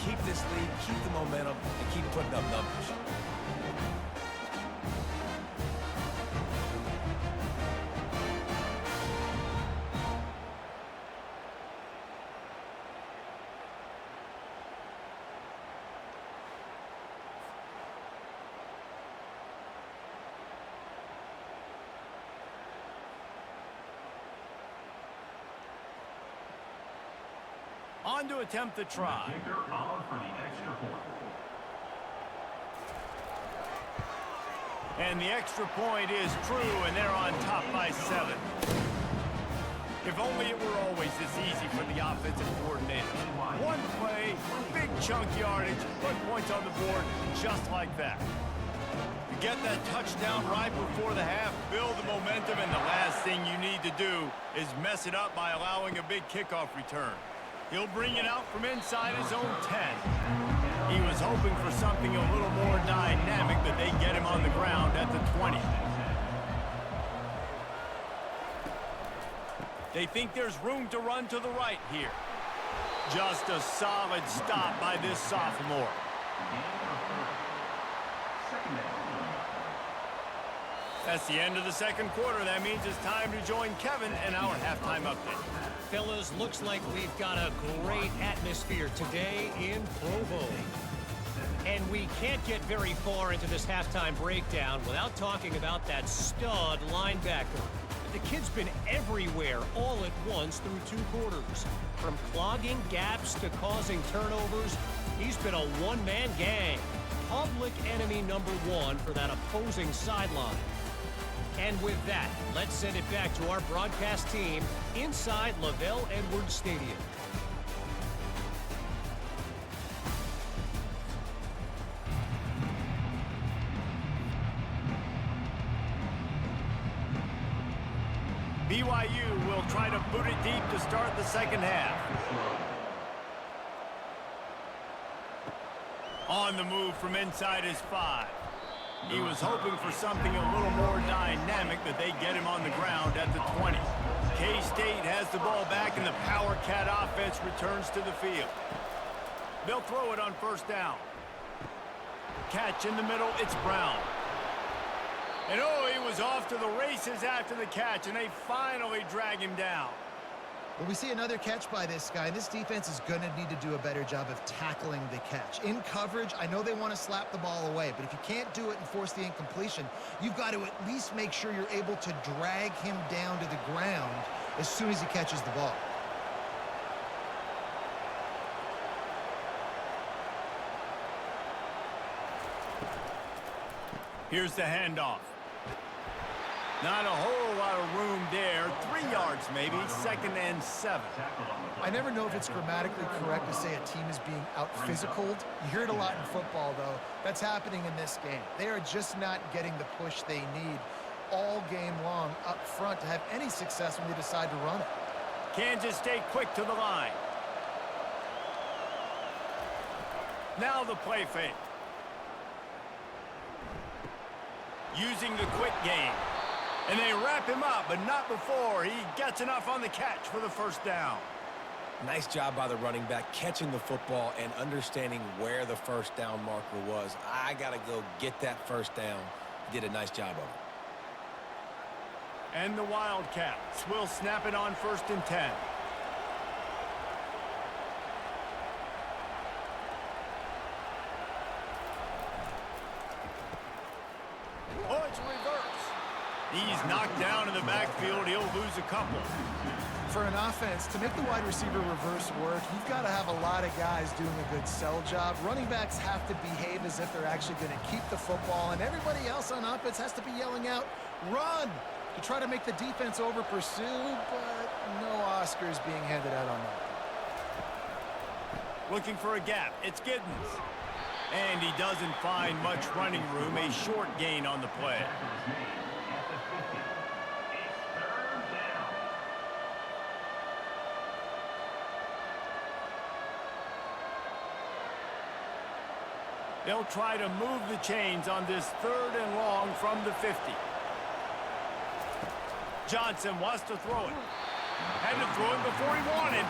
keep this lead, keep the momentum, and keep putting up numbers. On to attempt the try. Kicker on for the extra point. And the extra point is true, and they're on top by 7. If only it were always this easy for the offensive coordinators. One play, big chunk yardage, put points on the board just like that. You get that touchdown right before the half, build the momentum, and the last thing you need to do is mess it up by allowing a big kickoff return. He'll bring it out from inside his own 10. He was hoping for something a little more dynamic, but they get him on the ground at the 20. They think there's room to run to the right here. Just a solid stop by this sophomore. That's the end of the second quarter. That means it's time to join Kevin and our halftime update. Fellas, looks like we've got a great atmosphere today in Provo. And we can't get very far into this halftime breakdown without talking about that stud linebacker. The kid's been everywhere all at once through 2 quarters. From clogging gaps to causing turnovers, he's been a one-man gang. Public enemy number 1 for that opposing sideline. And with that, let's send it back to our broadcast team inside Lavelle Edwards Stadium. BYU will try to boot it deep to start the second half. On the move from inside his 5. He was hoping for something a little more dynamic, but they get him on the ground at the 20. K-State has the ball back, and the Power Cat offense returns to the field. They'll throw it on first down. Catch in the middle, it's Brown. And oh, he was off to the races after the catch, and they finally drag him down. Well, we see another catch by this guy. This defense is going to need to do a better job of tackling the catch. In coverage, I know they want to slap the ball away, but if you can't do it and force the incompletion, you've got to at least make sure you're able to drag him down to the ground as soon as he catches the ball. Here's the handoff. Not a whole lot of room there. 3 yards maybe, 2nd and 7. I never know if it's grammatically correct to say a team is being out-physicaled. You hear it a lot in football, though. That's happening in this game. They are just not getting the push they need all game long up front to have any success when they decide to run it. Kansas State quick to the line. Now the play fake. Using the quick game. And they wrap him up, but not before he gets enough on the catch for the first down. Nice job by the running back, catching the football and understanding where the first down marker was. I got to go get that first down. He did a nice job of it. And the Wildcats will snap it on 1st and 10. Oh, it's reverse. He's knocked down in the backfield. He'll lose a couple. For an offense, to make the wide receiver reverse work, you've got to have a lot of guys doing a good sell job. Running backs have to behave as if they're actually going to keep the football, and everybody else on offense has to be yelling out, run, to try to make the defense over-pursue, but no Oscars being handed out on that. Looking for a gap. It's Giddens. And he doesn't find much running room. A short gain on the play. They'll try to move the chains on this 3rd and long from the 50. Johnson wants to throw it. Had to throw it before he wanted.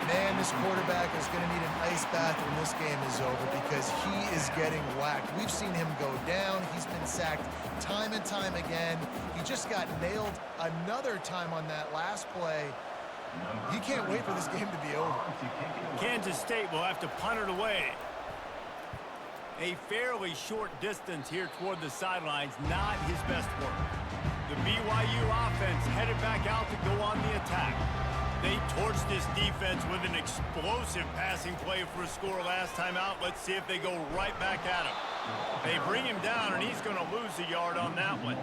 Man, this quarterback is going to need an ice bath when this game is over because he is getting whacked. We've seen him go down. He's been sacked time and time again. He just got nailed another time on that last play. He can't wait for this game to be over. Kansas State will have to punt it away. A fairly short distance here toward the sidelines, not his best work. The BYU offense headed back out to go on the attack. They torched this defense with an explosive passing play for a score last time out. Let's see if they go right back at him. They bring him down, and he's going to lose a yard on that one.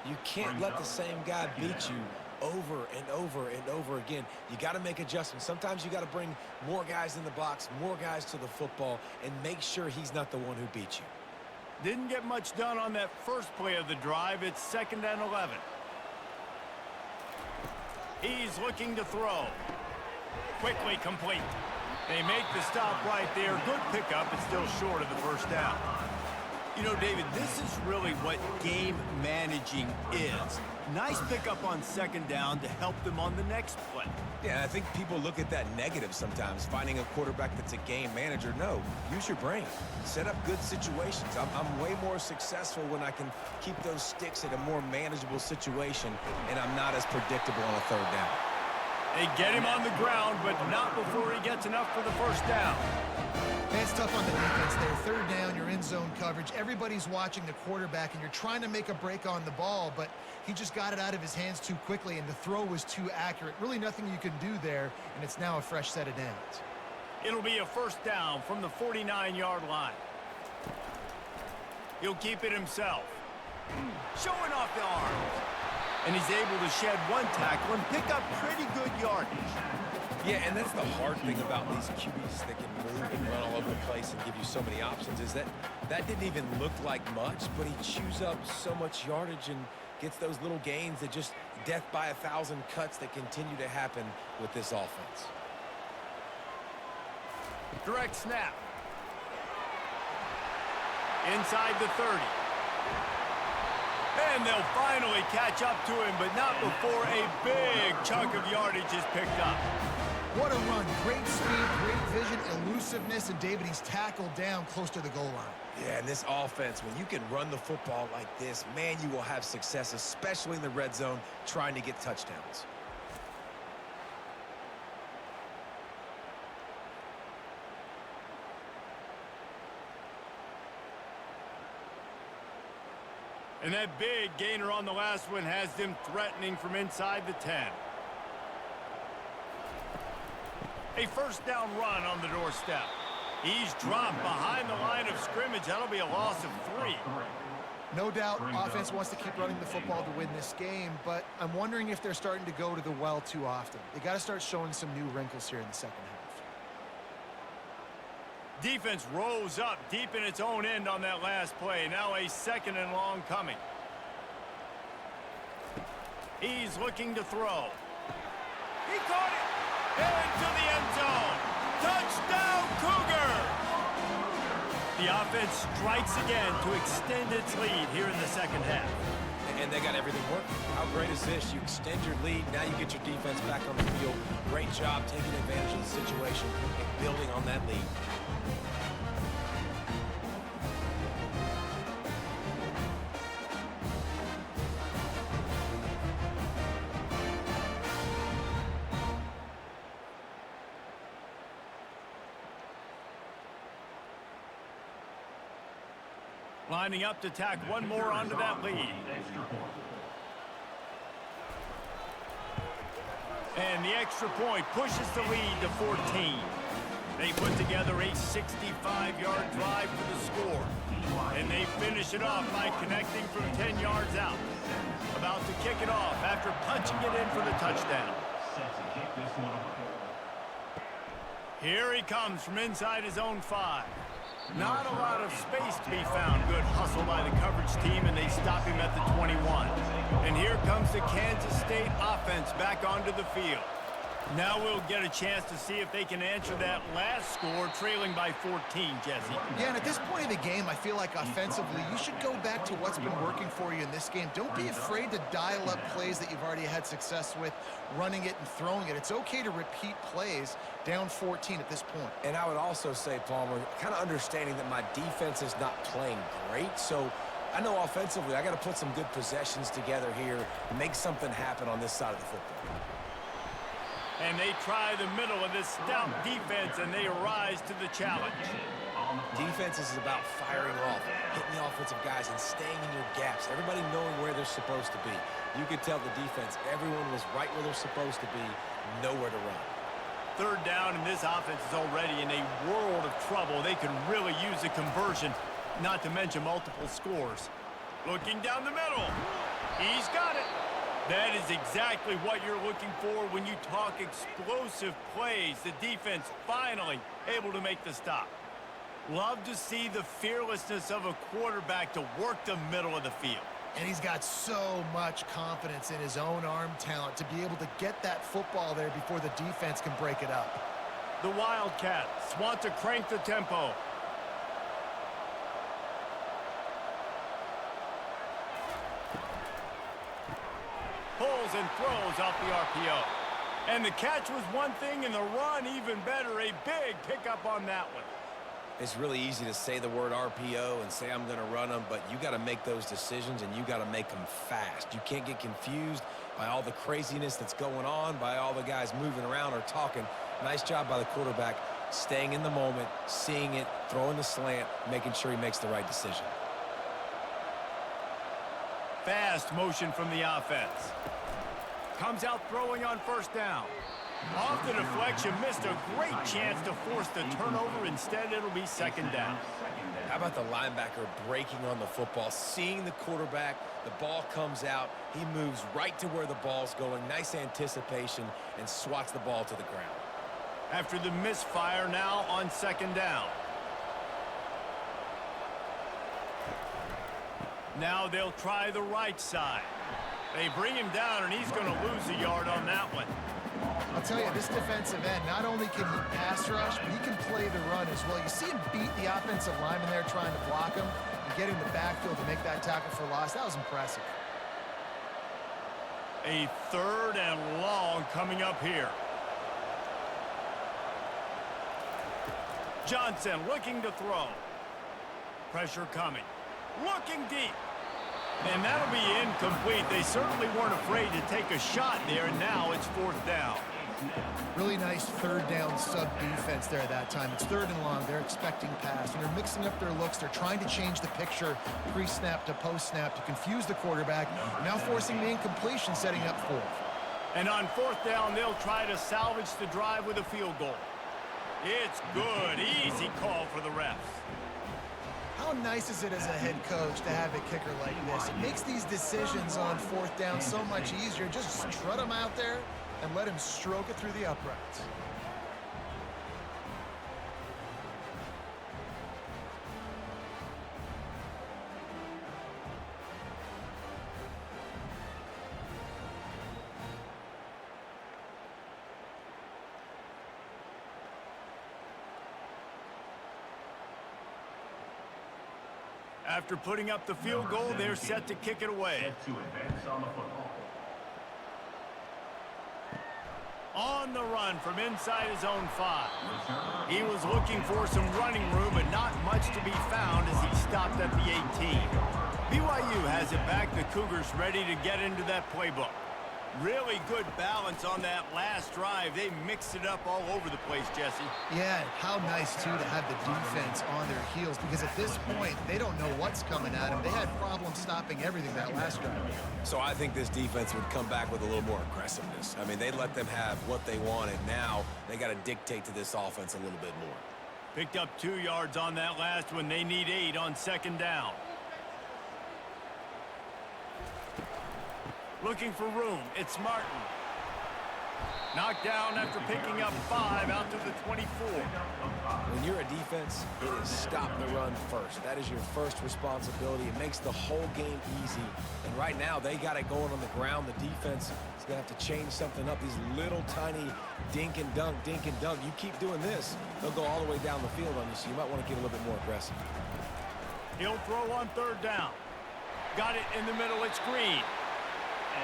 You can't let the same guy beat you over and over and over again. You got to make adjustments. Sometimes you got to bring more guys in the box, more guys to the football, and make sure he's not the one who beat you. Didn't get much done on that first play of the drive. It's 2nd and 11. He's looking to throw. Quickly complete. They make the stop right there. Good pickup. It's still short of the first down. You know, David, this is really what game managing is. Nice pickup on 2nd down to help them on the next play. Yeah, I think people look at that negative sometimes, finding a quarterback that's a game manager. No, use your brain. Set up good situations. I'm way more successful when I can keep those sticks at a more manageable situation, and I'm not as predictable on a 3rd down. They get him on the ground, but not before he gets enough for the first down. Man, it's tough on the defense there. 3rd down, you're in zone coverage. Everybody's watching the quarterback, and you're trying to make a break on the ball, but he just got it out of his hands too quickly, and the throw was too accurate. Really nothing you can do there, and it's now a fresh set of downs. It'll be a first down from the 49-yard line. He'll keep it himself. Showing off the arms. And he's able to shed one tackle and pick up pretty good yardage. Yeah, and that's the hard thing about these QBs that can move and run all over the place and give you so many options is that didn't even look like much, but he chews up so much yardage and gets those little gains that just death by 1,000 cuts that continue to happen with this offense. Direct snap. Inside the 30. And they'll finally catch up to him, but not before a big chunk of yardage is picked up. What a run. Great speed, great vision, elusiveness, and David, he's tackled down close to the goal line. Yeah, and this offense, when you can run the football like this, man, you will have success, especially in the red zone, trying to get touchdowns. And that big gainer on the last one has them threatening from inside the 10. A first down run on the doorstep. He's dropped behind the line of scrimmage. That'll be a loss of 3. No doubt, offense wants to keep running the football to win this game, but I'm wondering if they're starting to go to the well too often. They got to start showing some new wrinkles here in the second half. Defense rose up deep in its own end on that last play. Now a 2nd and long coming. He's looking to throw. He caught it. Into the end zone. Touchdown, Cougar! The offense strikes again to extend its lead here in the second half. And they got everything working. How great is this? You extend your lead, now you get your defense back on the field. Great job taking advantage of the situation and building on that lead. Lining up to tack one more onto that lead. And the extra point pushes the lead to 14. They put together a 65-yard drive for the score. And they finish it off by connecting from 10 yards out. About to kick it off after punching it in for the touchdown. Here he comes from inside his own 5. Not a lot of space to be found. Good hustle by the coverage team, and they stop him at the 21. And here comes the Kansas State offense back onto the field. Now we'll get a chance to see if they can answer that last score, trailing by 14, Jesse. Yeah, and at this point of the game, I feel like offensively, you should go back to what's been working for you in this game. Don't be afraid to dial up plays that you've already had success with, running it and throwing it. It's okay to repeat plays down 14 at this point. And I would also say, Palmer, kind of understanding that my defense is not playing great, so I know offensively I got to put some good possessions together here, make something happen on this side of the football. And they try the middle of this stout defense, and they rise to the challenge. Defense is about firing off, hitting the offensive guys, and staying in your gaps. Everybody knowing where they're supposed to be. You could tell the defense, everyone was right where they're supposed to be, nowhere to run. Third down, and this offense is already in a world of trouble. They could really use a conversion, not to mention multiple scores. Looking down the middle. He's got it. That is exactly what you're looking for when you talk explosive plays. The defense finally able to make the stop. Love to see the fearlessness of a quarterback to work the middle of the field. And he's got so much confidence in his own arm talent to be able to get that football there before the defense can break it up. The Wildcats want to crank the tempo. Pulls and throws off the RPO. And the catch was one thing, and the run even better. A big pickup on that one. It's really easy to say the word RPO and say I'm going to run them, but you got to make those decisions, and you got to make them fast. You can't get confused by all the craziness that's going on, by all the guys moving around or talking. Nice job by the quarterback, staying in the moment, seeing it, throwing the slant, making sure he makes the right decision. Fast motion from the offense. Comes out throwing on first down. Off the deflection, missed a great chance to force the turnover. Instead, it'll be second down. How about the linebacker breaking on the football, seeing the quarterback, the ball comes out, he moves right to where the ball's going, nice anticipation, and swats the ball to the ground. After the misfire, now on second down. Now they'll try the right side. They bring him down, and he's going to lose a yard on that one. I'll tell you, this defensive end, not only can he pass rush, but he can play the run as well. You see him beat the offensive lineman there trying to block him and get in the backfield to make that tackle for loss. That was impressive. A third and long coming up here. Johnson looking to throw. Pressure coming. Looking deep. And that'll be incomplete. They certainly weren't afraid to take a shot there, and now it's fourth down. Really nice third down sub-defense there that time. It's third and long. They're expecting pass, and they're mixing up their looks. They're trying to change the picture pre-snap to post-snap to confuse the quarterback, now forcing the incompletion, setting up fourth. And on fourth down, they'll try to salvage the drive with a field goal. It's good. Easy call for the refs. How nice is it as a head coach to have a kicker like this? It makes these decisions on fourth down so much easier. Just strut him out there and let him stroke it through the uprights. After putting up the field goal, they're set to kick it away. To advance on the football. On the run from inside his own 5. He was looking for some running room, but not much to be found as he stopped at the 18. BYU has it back. The Cougars ready to get into that playbook. Really good balance on that last drive. They mixed it up all over the place, Jesse. Yeah, how nice, too, to have the defense on their heels, because at this point, they don't know what's coming at them. They had problems stopping everything that last drive. So I think this defense would come back with a little more aggressiveness. I mean, they let them have what they wanted. Now they got to dictate to this offense a little bit more. Picked up 2 yards on that last one. They need 8 on second down. Looking for room. It's Martin. Knocked down after picking up 5 out to the 24. When you're a defense, it is stop the run first. That is your first responsibility. It makes the whole game easy. And right now, they got it going on the ground. The defense is going to have to change something up. These little tiny dink and dunk, dink and dunk. You keep doing this, they'll go all the way down the field on you, so you might want to get a little bit more aggressive. He'll throw on 3rd down. Got it in the middle. It's Green.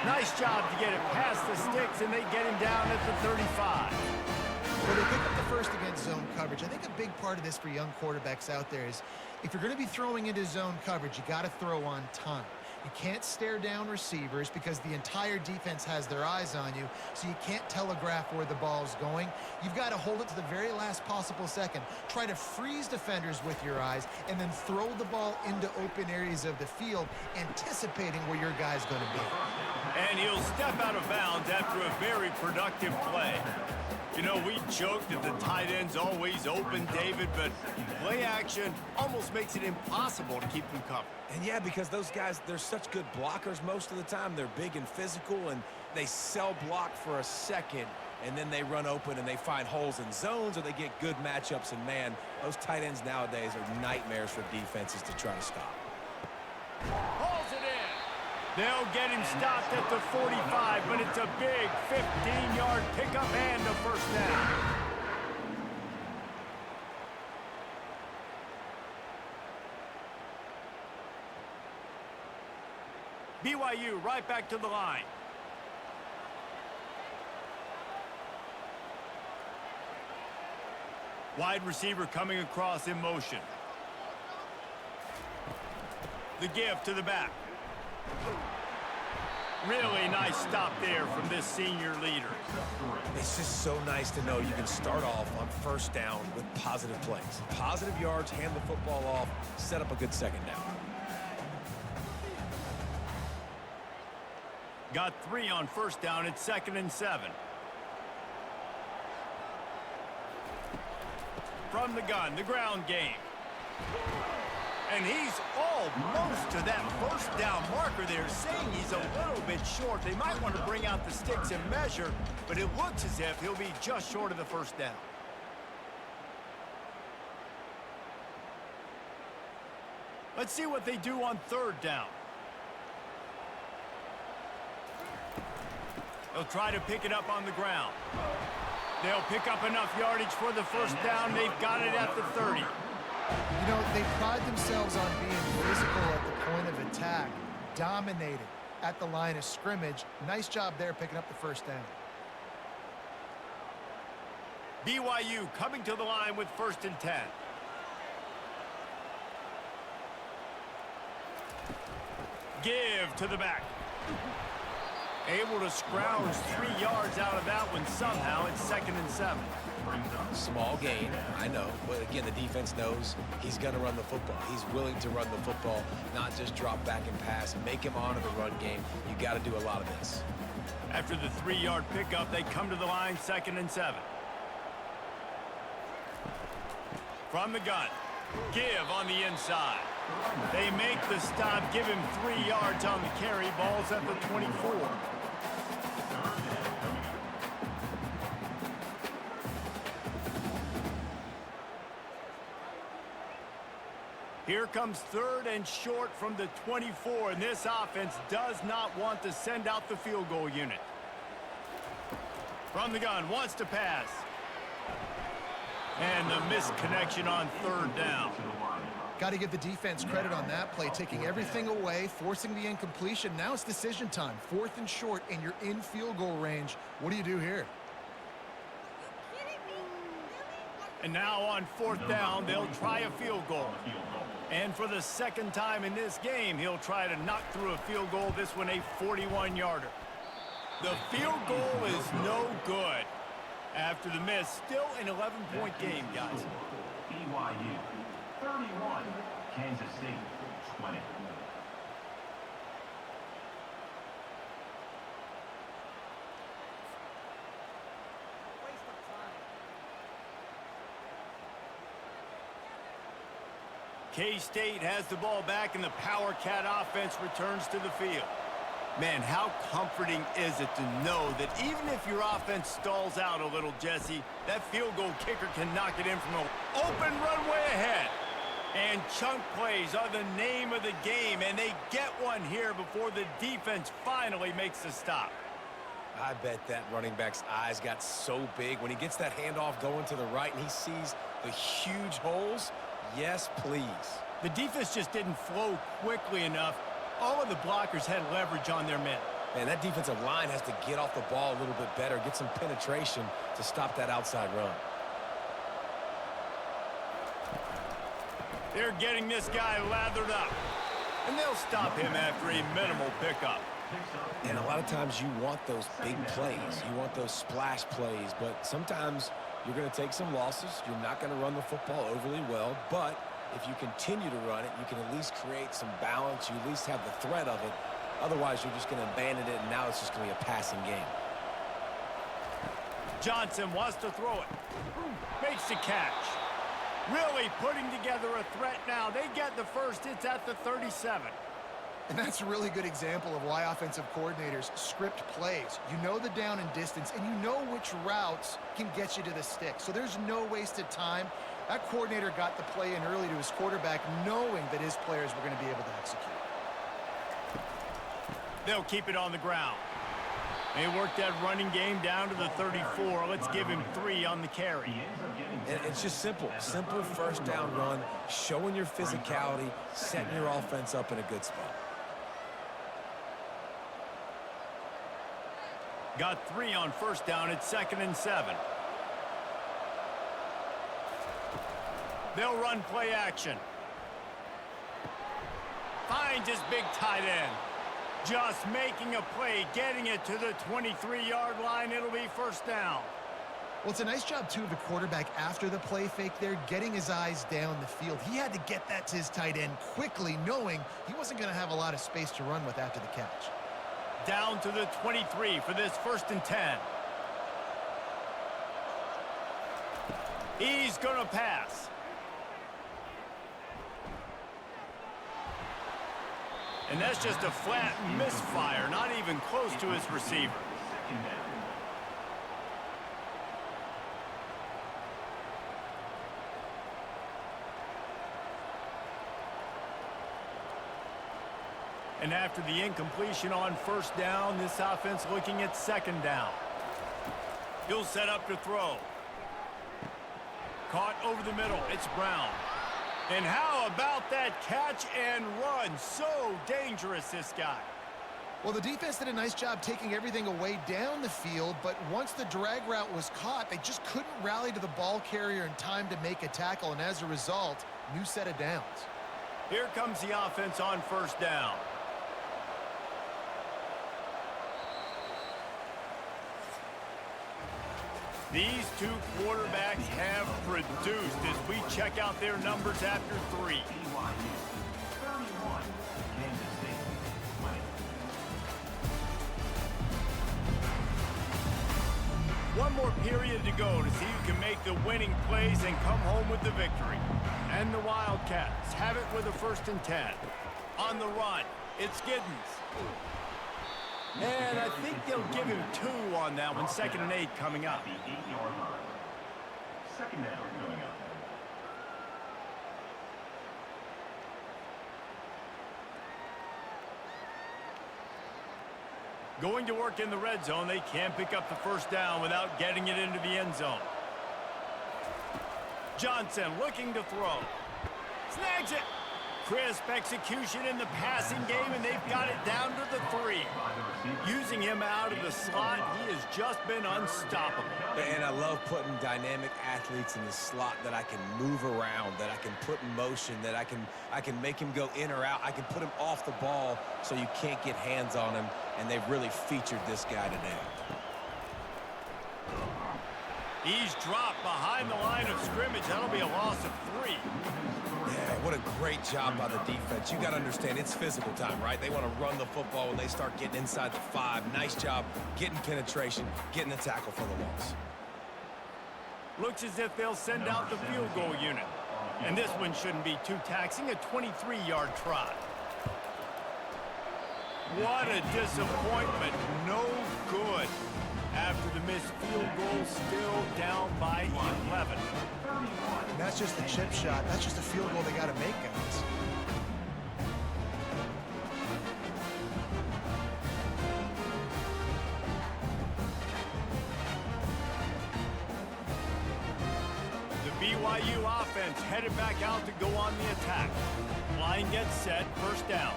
Nice job to get it past the sticks, and they get him down at the 35. Well, they pick up the first against zone coverage. I think a big part of this for young quarterbacks out there is if you're going to be throwing into zone coverage, you got to throw on time. You can't stare down receivers because the entire defense has their eyes on you, so you can't telegraph where the ball's going. You've got to hold it to the very last possible second. Try to freeze defenders with your eyes and then throw the ball into open areas of the field, anticipating where your guy's going to be. And he'll step out of bounds after a very productive play. You know, we joked that the tight end's always open, David, but play action almost makes it impossible to keep them covered. And yeah, because those guys, they're such good blockers most of the time. They're big and physical, and they sell block for a second, and then they run open and they find holes in zones, or they get good matchups. And man, those tight ends nowadays are nightmares for defenses to try to stop. Hauls it in. They'll get him stopped at the 45, but it's a big 15-yard pickup and a first down. BYU right back to the line. Wide receiver coming across in motion. The give to the back. Really nice stop there from this senior leader. It's just so nice to know you can start off on first down with positive plays. Positive yards, hand the football off, set up a good second down. Got 3 on first down. It's 2nd and 7. From the gun, the ground game. And he's almost to that first down marker there, saying he's a little bit short. They might want to bring out the sticks and measure, but it looks as if he'll be just short of the first down. Let's see what they do on 3rd down. They'll try to pick it up on the ground. They'll pick up enough yardage for the first down. They've got it at the 30. You know, they pride themselves on being physical at the point of attack, dominated at the line of scrimmage. Nice job there picking up the first down. BYU coming to the line with 1st and 10. Give to the back. Able to scrounge 3 yards out of that one somehow. It's 2nd and 7. Small gain, I know. But again, the defense knows he's going to run the football. He's willing to run the football, not just drop back and pass. Make him honor the run game. You got to do a lot of this. After the 3-yard pickup, they come to the line, 2nd and 7. From the gun, give on the inside. They make the stop, give him 3 yards on the carry. Ball's at the 24. Here comes 3rd and short from the 24, and this offense does not want to send out the field goal unit. From the gun, wants to pass. And the missed connection on 3rd down. Got to give the defense credit on that play, taking everything away, forcing the incompletion. Now it's decision time. 4th and short, and you're in field goal range. What do you do here? And now on 4th down, they'll try a field goal. And for the 2nd time in this game, he'll try to knock through a field goal, this one a 41-yarder. The field goal is no good. After the miss, still an 11-point game, guys. BYU 31, Kansas State 20. K-State has the ball back, and the Power Cat offense returns to the field. Man, how comforting is it to know that even if your offense stalls out a little, Jesse, that field goal kicker can knock it in from an open runway ahead. And chunk plays are the name of the game, and they get one here before the defense finally makes the stop. I bet that running back's eyes got so big when he gets that handoff going to the right and he sees the huge holes. Yes, please. The defense just didn't flow quickly enough. All of the blockers had leverage on their men. Man, that defensive line has to get off the ball a little bit better, get some penetration to stop that outside run. They're getting this guy lathered up. And they'll stop him after a minimal pickup. And a lot of times you want those big plays. You want those splash plays. But sometimes you're going to take some losses. You're not going to run the football overly well. But if you continue to run it, you can at least create some balance. You at least have the threat of it. Otherwise, you're just going to abandon it, and now it's just going to be a passing game. Johnson wants to throw it. Makes the catch. Really putting together a threat now. They get the first. It's at the 37. And that's a really good example of why offensive coordinators script plays. You know the down and distance, and you know which routes can get you to the stick. So there's no wasted time. That coordinator got the play in early to his quarterback, knowing that his players were going to be able to execute. They'll keep it on the ground. They work that running game down to the 34. Let's give him 3 on the carry. And it's just simple. Simple first down run, showing your physicality, setting your offense up in a good spot. Got 3 on first down. It's 2nd and 7. They'll run play action. Finds his big tight end. Just making a play, getting it to the 23-yard line. It'll be first down. Well, it's a nice job, too, of the quarterback after the play fake there, getting his eyes down the field. He had to get that to his tight end quickly, knowing he wasn't going to have a lot of space to run with after the catch. Down to the 23 for this 1st and 10. He's going to pass. And that's just a flat misfire, not even close to his receiver. And after the incompletion on first down, this offense looking at 2nd down. He'll set up to throw. Caught over the middle. It's Brown. And how about that catch and run? So dangerous, this guy. Well, the defense did a nice job taking everything away down the field, but once the drag route was caught, they just couldn't rally to the ball carrier in time to make a tackle, and as a result, new set of downs. Here comes the offense on first down. These two quarterbacks have produced as we check out their numbers after 3. BYU 31, Kansas State 20. One more period to go to see who can make the winning plays and come home with the victory. And the Wildcats have it with a 1st and 10. On the run, it's Giddens. And I think they'll give him 2 on that one. 2nd and 8 coming up. The 8-yard line. 2nd down coming up. Going to work in the red zone. They can't pick up the first down without getting it into the end zone. Johnson looking to throw. Snags it. Crisp execution in the passing game, and they've got it down to the 3. Using him out of the slot, he has just been unstoppable. And I love putting dynamic athletes in the slot that I can move around, that I can put in motion, that I can make him go in or out. I can put him off the ball so you can't get hands on him, and they've really featured this guy today. He's dropped behind the line of scrimmage. That'll be a loss of 3. Yeah, what a great job by the defense. You got to understand, it's physical time, right? They want to run the football when they start getting inside the 5. Nice job getting penetration, getting the tackle for the loss. Looks as if they'll send out the field goal unit. And this one shouldn't be too taxing, a 23-yard try. What a disappointment. No good. After the missed field goal, still down by 11. And that's just a chip shot. That's just a field goal they got to make, guys. The BYU offense headed back out to go on the attack. Line gets set, first down.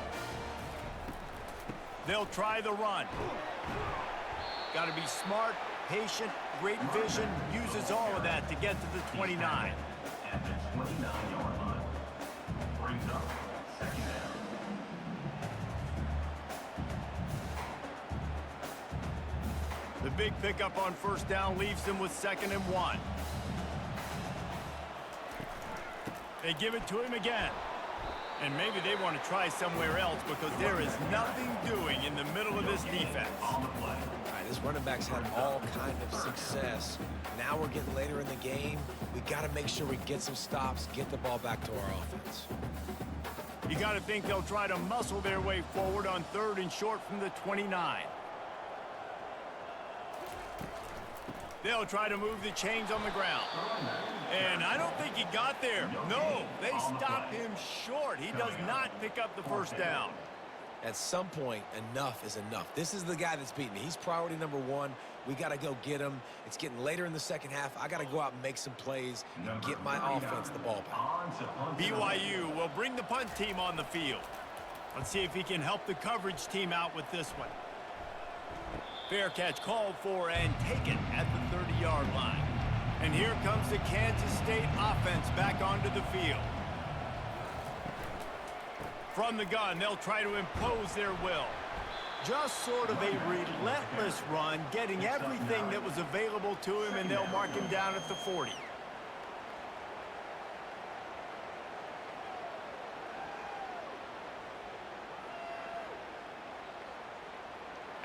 They'll try the run. Got to be smart, patient, great vision, uses all of that to get to the 29. At the 29-yard line. Brings up second down. The big pickup on first down leaves them with 2nd and 1. They give it to him again. And maybe they want to try somewhere else because there is nothing doing in the middle of this defense. On the play. All right, this running back's had all kind of success. Now we're getting later in the game. We got to make sure we get some stops, get the ball back to our offense. You got to think they'll try to muscle their way forward on 3rd and short from the 29. They'll try to move the chains on the ground. And I don't think he got there. No, they stopped him short. He does not pick up the first down. At some point, enough is enough. This is the guy that's beating me. He's priority number 1. We got to go get him. It's getting later in the second half. I got to go out and make some plays and get my offense the ball back. BYU will bring the punt team on the field. Let's see if he can help the coverage team out with this one. Fair catch called for and taken at the 30-yard line. And here comes the Kansas State offense back onto the field. From the gun, they'll try to impose their will. Just sort of a relentless run, getting everything that was available to him, and they'll mark him down at the 40.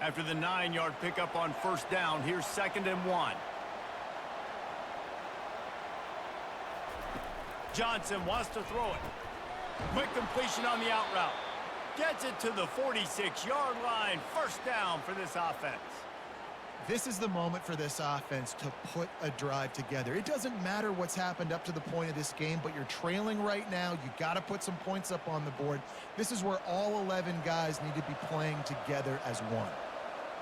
After the 9-yard pickup on first down, here's 2nd and 1. Johnson wants to throw it. Quick completion on the out route. Gets it to the 46-yard line. First down for this offense. This is the moment for this offense to put a drive together. It doesn't matter what's happened up to the point of this game, but you're trailing right now. You got to put some points up on the board. This is where all 11 guys need to be playing together as one.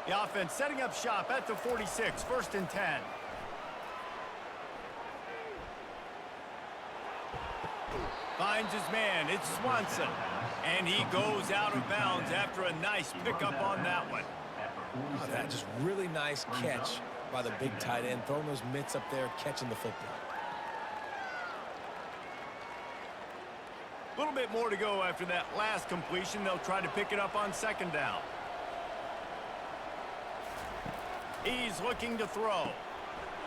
The offense setting up shop at the 46, 1st and 10. Finds his man, it's Swanson. And he goes out of bounds after a nice pickup on that one. Oh, that just really nice catch by the big tight end, throwing those mitts up there, catching the football. A little bit more to go after that last completion. They'll try to pick it up on 2nd down. He's looking to throw.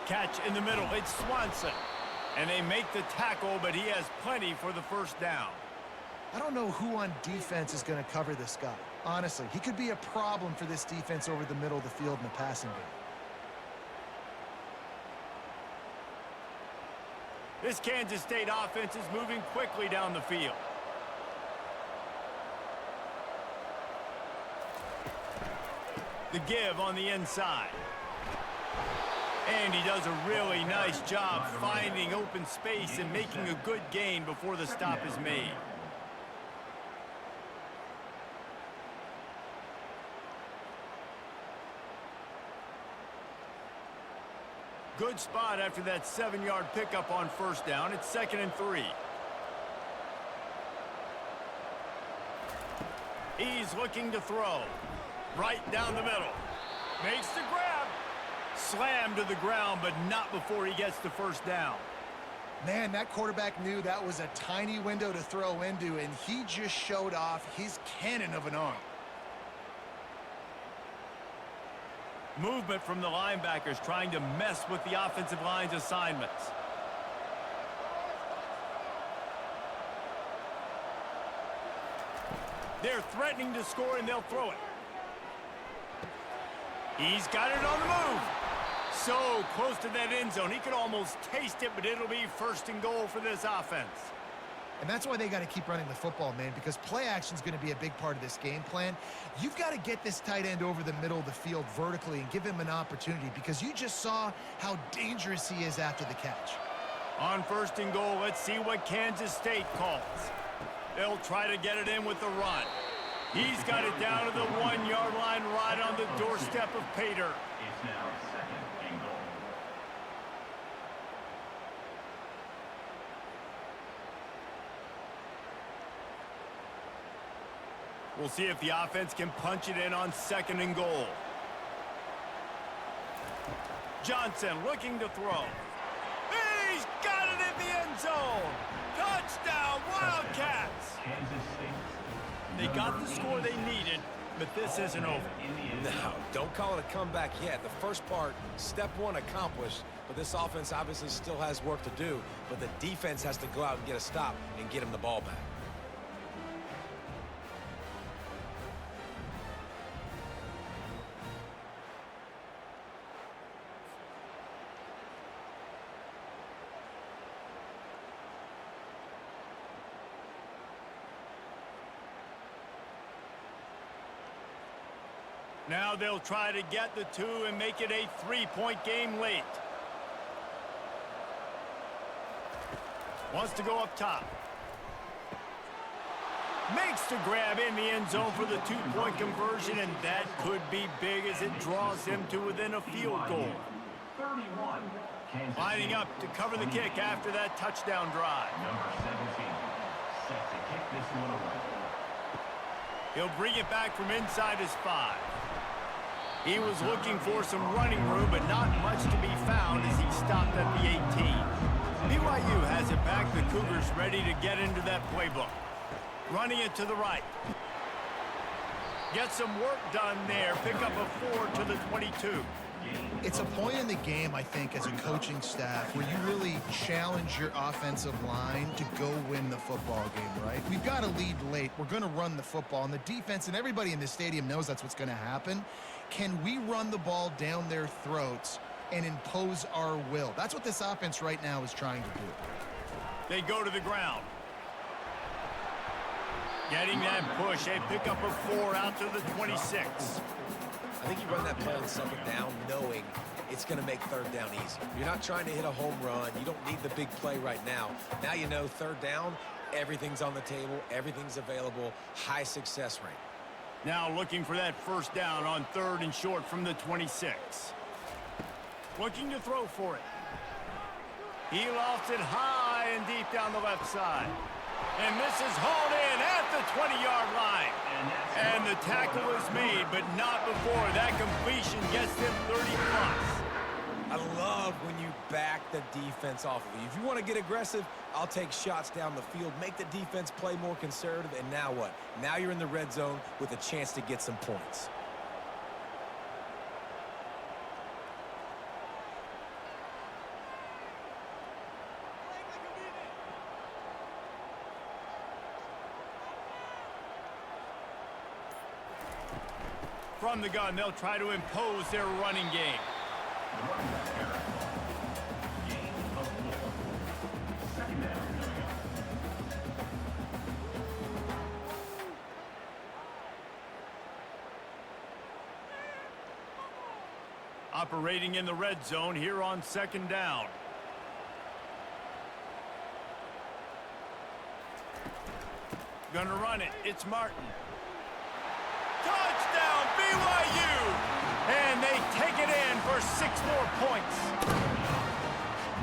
Catch in the middle. It's Swanson. And they make the tackle, but he has plenty for the first down. I don't know who on defense is going to cover this guy. Honestly, he could be a problem for this defense over the middle of the field in the passing game. This Kansas State offense is moving quickly down the field. The give on the inside. And he does a really nice job finding open space and making a good gain before the stop is made. Good spot after that 7-yard pickup on first down. It's 2nd and 3. He's looking to throw. Right down the middle. Makes the grab. Slammed to the ground, but not before he gets the first down. Man, that quarterback knew that was a tiny window to throw into, and he just showed off his cannon of an arm. Movement from the linebackers trying to mess with the offensive line's assignments. They're threatening to score, and they'll throw it. He's got it on the move. So close to that end zone. He could almost taste it, but it'll be 1st and goal for this offense. And that's why they got to keep running the football, man, because play action is going to be a big part of this game plan. You've got to get this tight end over the middle of the field vertically and give him an opportunity, because you just saw how dangerous he is after the catch. On 1st and goal, let's see what Kansas State calls. They'll try to get it in with the run. He's got it down to the 1-yard line right on the doorstep of Pater. It's now 2nd and goal. We'll see if the offense can punch it in on 2nd and goal. Johnson looking to throw. He's got it in the end zone. Touchdown, Wildcats. Kansas State. They got the score they needed, but this isn't over. No, don't call it a comeback yet. The first part, step one accomplished, but this offense obviously still has work to do, but the defense has to go out and get a stop and get him the ball back. Now they'll try to get the 2 and make it a 3-point game late. Wants to go up top. Makes the grab in the end zone for the 2-point conversion, and that could be big as it draws him to within a field goal. 31. Kansas Lining up to cover the kick after that touchdown drive. Number 17. Set to kick this one away. He'll bring it back from inside his 5. He was looking for some running room, but not much to be found as he stopped at the 18. BYU has it back. The Cougars ready to get into that playbook. Running it to the right. Get some work done there. Pick up a 4 to the 22. It's a point in the game, I think, as a coaching staff where you really challenge your offensive line to go win the football game, right? We've got to lead late. We're going to run the football, and the defense and everybody in the stadium knows that's what's going to happen. Can we run the ball down their throats and impose our will? That's what this offense right now is trying to do. They go to the ground. Getting that push. They pick up a 4 out to the 26. I think you run that play on 2nd down knowing it's going to make 3rd down easy. You're not trying to hit a home run. You don't need the big play right now. Now you know 3rd down, everything's on the table, everything's available, high success rate. Now looking for that 1st down on 3rd and short from the 26. Looking to throw for it. He lofts it high and deep down the left side. And this is hauled in at the 20-yard line. And the tackle is made, but not before that completion gets them 30-plus. I love when you back the defense off of you. If you want to get aggressive, I'll take shots down the field, make the defense play more conservative, and now what? Now you're in the red zone with a chance to get some points. From the gun, they'll try to impose their running game. Gain of 4. 2nd down. Operating in the red zone here on 2nd down. Gonna run it. It's Martin. Touchdown, BYU! And they take it in for 6 more points.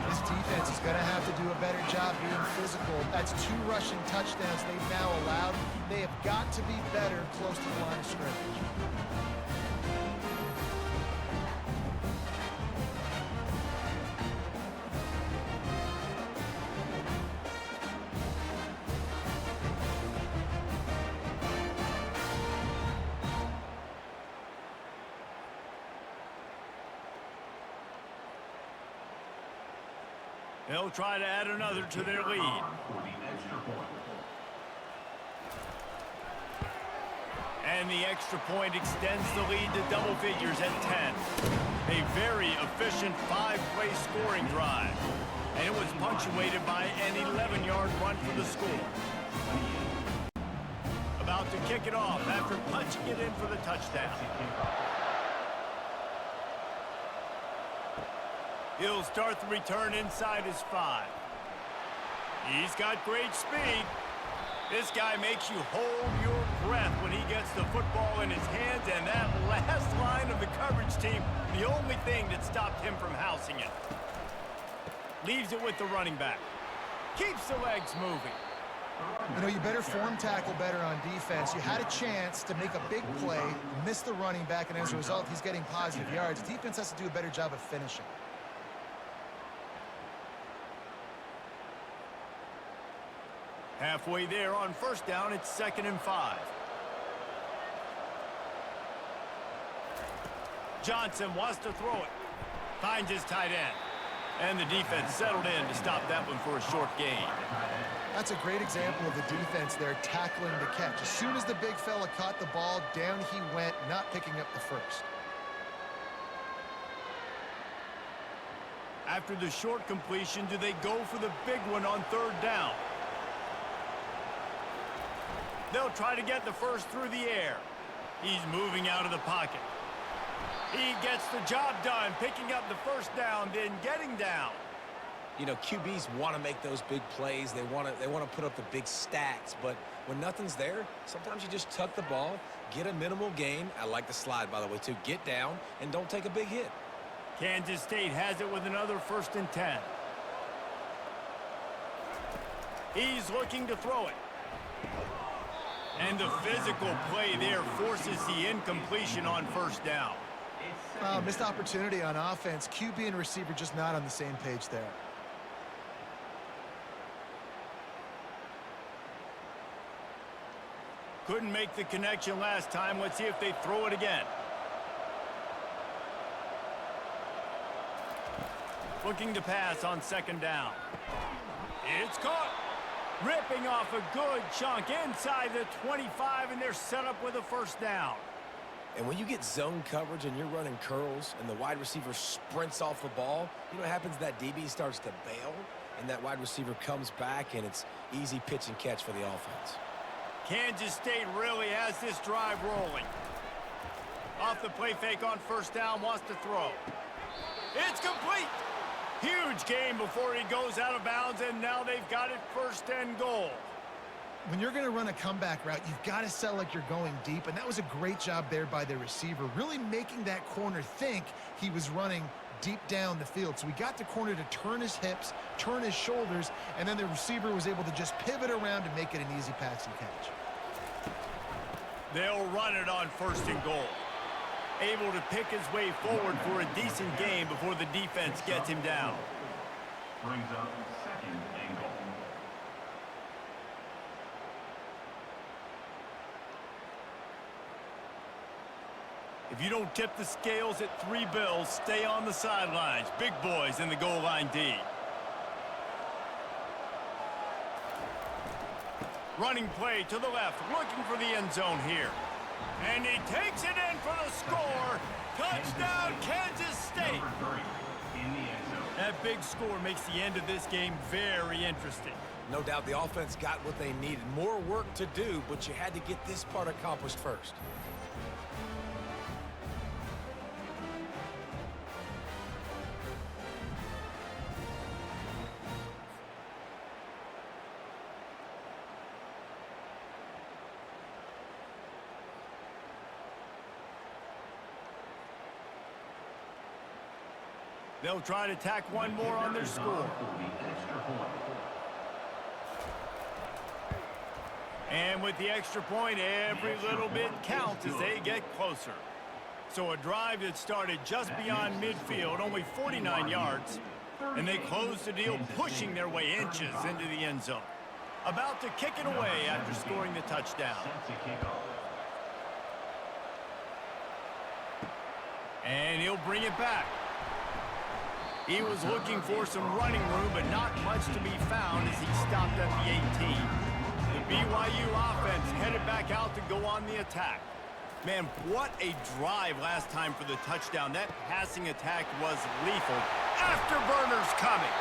This defense is going to have to do a better job being physical. That's 2 rushing touchdowns they've now allowed. They have got to be better close to the line of scrimmage. They'll try to add another to their lead. For the extra point. And the extra point extends the lead to double figures at 10. A very efficient 5-play scoring drive. And it was punctuated by an 11-yard run for the score. About to kick it off after punching it in for the touchdown. He'll start the return inside his 5. He's got great speed. This guy makes you hold your breath when he gets the football in his hands, and that last line of the coverage team, the only thing that stopped him from housing it. Leaves it with the running back. Keeps the legs moving. You know, you better form tackle better on defense. You had a chance to make a big play, miss the running back, and as a result, he's getting positive yards. Defense has to do a better job of finishing. Halfway there on first down, it's 2nd and 5. Johnson wants to throw it. Finds his tight end. And the defense settled in to stop that one for a short gain. That's a great example of the defense there tackling the catch. As soon as the big fella caught the ball, down he went, not picking up the first. After the short completion, do they go for the big one on 3rd down? They'll try to get the first through the air. He's moving out of the pocket. He gets the job done, picking up the first down, then getting down. You know, QBs want to make those big plays. They want to put up the big stats. But when nothing's there, sometimes you just tuck the ball, get a minimal gain. I like the slide, by the way, too. Get down and don't take a big hit. Kansas State has it with another 1st and 10. He's looking to throw it. And the physical play there forces the incompletion on 1st down. Missed opportunity on offense. QB and receiver just not on the same page there. Couldn't make the connection last time. Let's see if they throw it again. Looking to pass on 2nd down. It's caught. Ripping off a good chunk inside the 25, and they're set up with a 1st down. And when you get zone coverage and you're running curls and the wide receiver sprints off the ball, you know what happens? That DB starts to bail, and that wide receiver comes back, and it's easy pitch and catch for the offense. Kansas State really has this drive rolling. Off the play fake on 1st down, wants to throw. It's complete. Huge gain before he goes out of bounds, and now they've got it 1st and goal. When you're going to run a comeback route, you've got to sell like you're going deep, and that was a great job there by the receiver, really making that corner think he was running deep down the field. So we got the corner to turn his hips, turn his shoulders, and then the receiver was able to just pivot around and make it an easy pass and catch. They'll run it on 1st and goal. Able to pick his way forward for a decent gain before the defense gets him down. Brings up 2nd and goal. If you don't tip the scales at 3 bills, stay on the sidelines. Big boys in the goal line D. Running play to the left, looking for the end zone here. And he takes it in for the score. Touchdown, Kansas State. Number 3 in the end zone. That big score makes the end of this game very interesting. No doubt the offense got what they needed. More work to do, but you had to get this part accomplished first. They'll try to tack one more on their score. And with the extra point, every little bit counts as they get closer. So a drive that started just beyond midfield, only 49 yards, and they close the deal, pushing their way inches into the end zone. About to kick it away after scoring the touchdown. And he'll bring it back. He was looking for some running room, but not much to be found as he stopped at the 18. The BYU offense headed back out to go on the attack. Man, what a drive last time for the touchdown. That passing attack was lethal. Afterburners coming.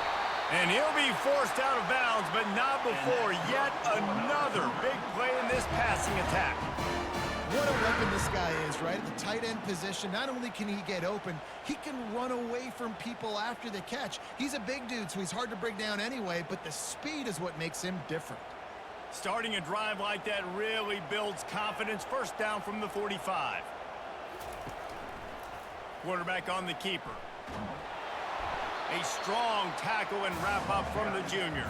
And he'll be forced out of bounds, but not before yet another big play in this passing attack. What a weapon this guy is, right? At the tight end position, not only can he get open, he can run away from people after the catch. He's a big dude, so he's hard to bring down anyway, but the speed is what makes him different. Starting a drive like that really builds confidence. First down from the 45. Quarterback on the keeper. A strong tackle and wrap up from the junior.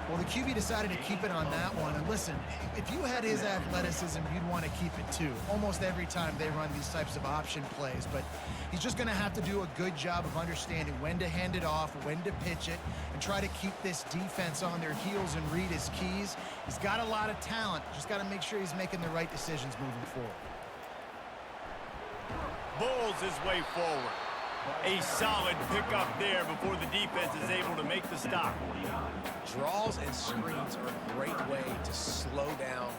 Well, the QB decided to keep it on that one. And listen, if you had his athleticism, you'd want to keep it too. Almost every time they run these types of option plays. But he's just going to have to do a good job of understanding when to hand it off, when to pitch it, and try to keep this defense on their heels and read his keys. He's got a lot of talent. Just got to make sure he's making the right decisions moving forward. Bulls his way forward. A solid pickup there before the defense is able to make the stop. Draws and screens are a great way to slow down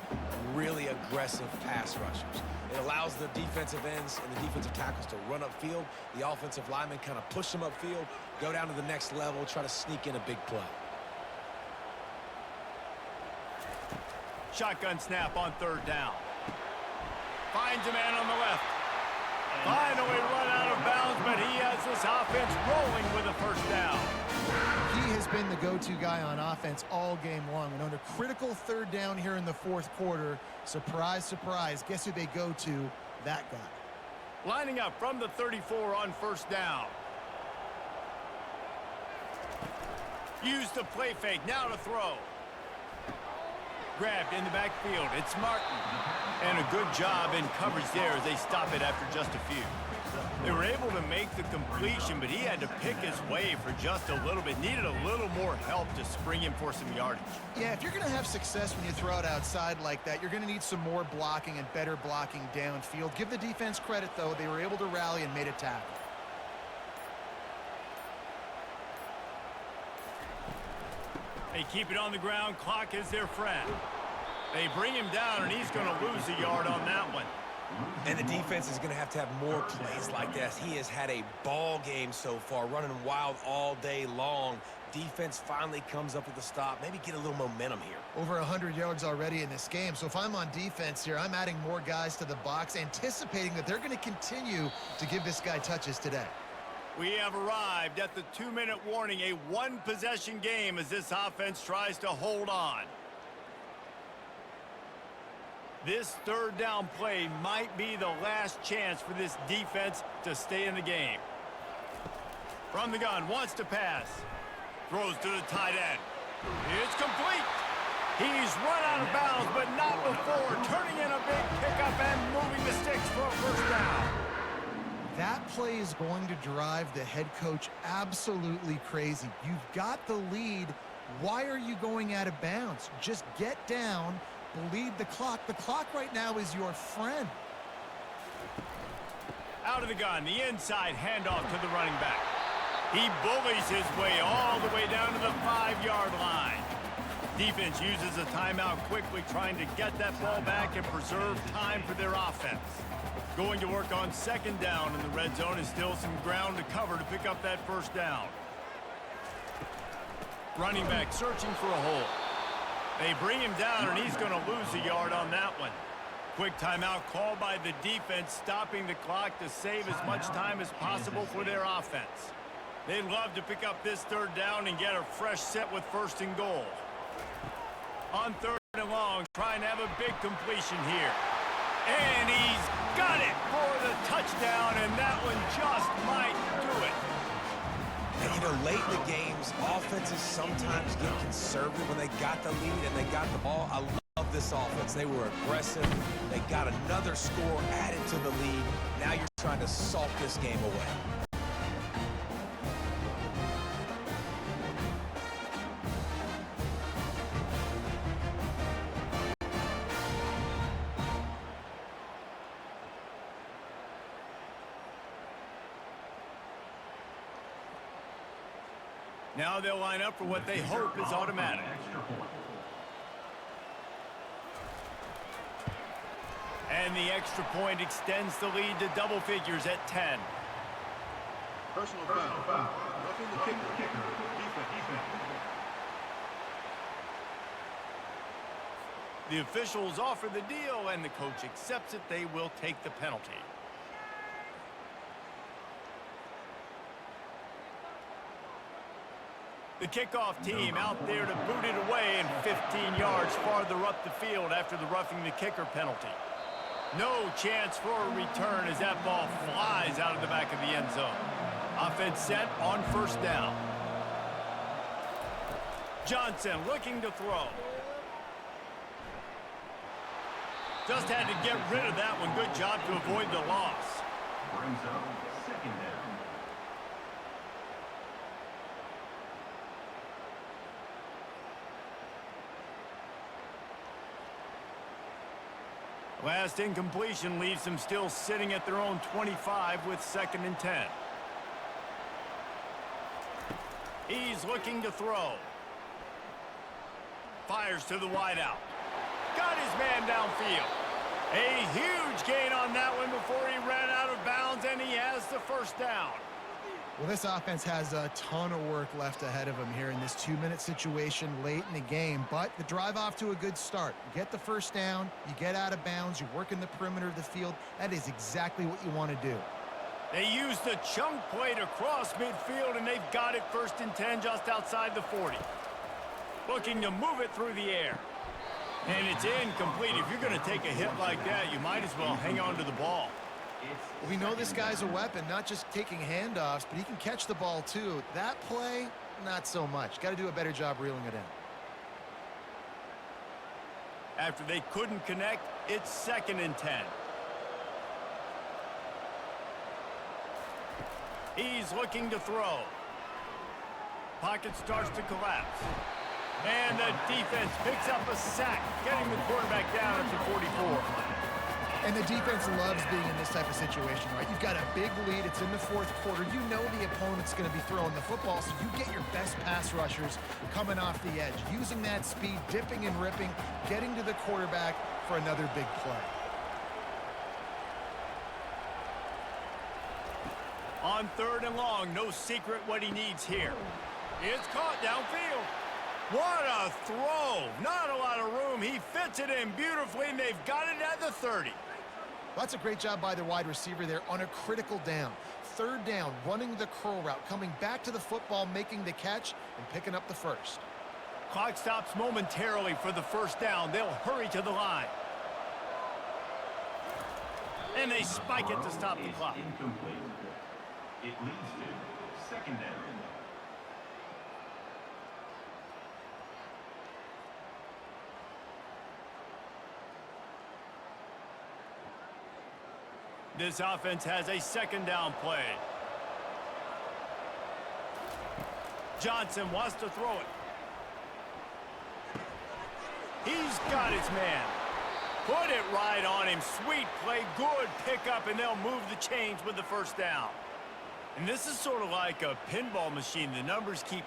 really aggressive pass rushers. It allows the defensive ends and the defensive tackles to run upfield. The offensive linemen kind of push them upfield, go down to the next level, try to sneak in a big play. Shotgun snap on third down. Finds a man on the left. Finally run out of bounds, but he has this offense rolling with a first down. He has been the go-to guy on offense all game long. And on a critical third down here in the fourth quarter, surprise, surprise, guess who they go to? That guy. Lining up from the 34 on first down. Use the play fake, now to throw. Grabbed in the backfield, it's Martin. And a good job in coverage there as they stop it after just a few. They were able to make the completion, but he had to pick his way for just a little bit. Needed a little more help to spring him for some yardage. Yeah, if you're going to have success when you throw it outside like that, you're going to need some more blocking and better blocking downfield. Give the defense credit, though. They were able to rally and made a tackle. They keep it on the ground. Clock is their friend. They bring him down, and he's going to lose a yard on that one. And the defense is going to have more plays like this. He has had a ball game so far, running wild all day long. Defense finally comes up with a stop. Maybe get a little momentum here. Over 100 yards already in this game. So if I'm on defense here, I'm adding more guys to the box, anticipating that they're going to continue to give this guy touches today. We have arrived at the 2-minute warning, a one-possession game as this offense tries to hold on. This third down play might be the last chance for this defense to stay in the game. From the gun, wants to pass. Throws to the tight end. It's complete. He's run out of bounds, but not before turning in a big pickup and moving the sticks for a first down. That play is going to drive the head coach absolutely crazy. You've got the lead. Why are you going out of bounds? Just get down, bleed the clock. The clock right now is your friend. Out of the gun, the inside handoff to the running back. He bullies his way all the way down to the 5-yard line. Defense uses a timeout quickly, trying to get that ball back and preserve time for their offense. Going to work on second down in the red zone is still some ground to cover to pick up that first down. Running back searching for a hole. They bring him down, and he's going to lose a yard on that one. Quick timeout called by the defense, stopping the clock to save as much time as possible for their offense. They'd love to pick up this third down and get a fresh set with first and goal. On third and long, trying to have a big completion here. And he's got it for the touchdown, and that one just might do it. And, you know, late in the games, offenses sometimes get conservative when they got the lead and they got the ball. I love this offense. They were aggressive. They got another score added to the lead. Now you're trying to salt this game away. Now they'll line up for what they hope is automatic. And the extra point extends the lead to double figures at 10. Personal foul. Roughing the kicker. Defense. The officials offer the deal, and the coach accepts it. They will take the penalty. The kickoff team out there to boot it away and 15 yards farther up the field after the roughing the kicker penalty. No chance for a return as that ball flies out of the back of the end zone. Offense set on first down. Johnson looking to throw. Just had to get rid of that one. Good job to avoid the loss. Brings up second down. Last incompletion leaves them still sitting at their own 25 with 2nd and 10. He's looking to throw. Fires to the wideout. Got his man downfield. A huge gain on that one before he ran out of bounds, and he has the first down. Well, this offense has a ton of work left ahead of them here in this 2-minute situation late in the game, but the drive off to a good start. You get the first down, you get out of bounds, you work in the perimeter of the field. That is exactly what you want to do. They use the chunk play to cross midfield, and they've got it 1st and 10 just outside the 40. Looking to move it through the air. And it's incomplete. If you're going to take a hit like that, you might as well hang on to the ball. We know this guy's a weapon, not just taking handoffs, but he can catch the ball too. That play, not so much. Got to do a better job reeling it in. After they couldn't connect, it's 2nd and 10. He's looking to throw. Pocket starts to collapse. And the defense picks up a sack, getting the quarterback down at the 44. And the defense loves being in this type of situation, right? You've got a big lead. It's in the 4th quarter. You know the opponent's going to be throwing the football, so you get your best pass rushers coming off the edge, using that speed, dipping and ripping, getting to the quarterback for another big play. On 3rd and long, no secret what he needs here. It's caught downfield. What a throw. Not a lot of room. He fits it in beautifully, and they've got it at the 30. That's a great job by the wide receiver there on a critical down. 3rd down, running the curl route, coming back to the football, making the catch, and picking up the first. Clock stops momentarily for the first down. They'll hurry to the line. And they spike it to stop the clock. Incomplete. It leads to second down. This offense has a 2nd down play. Johnson wants to throw it. He's got his man. Put it right on him. Sweet play, good pickup, and they'll move the chains with the first down. And this is sort of like a pinball machine. The numbers keep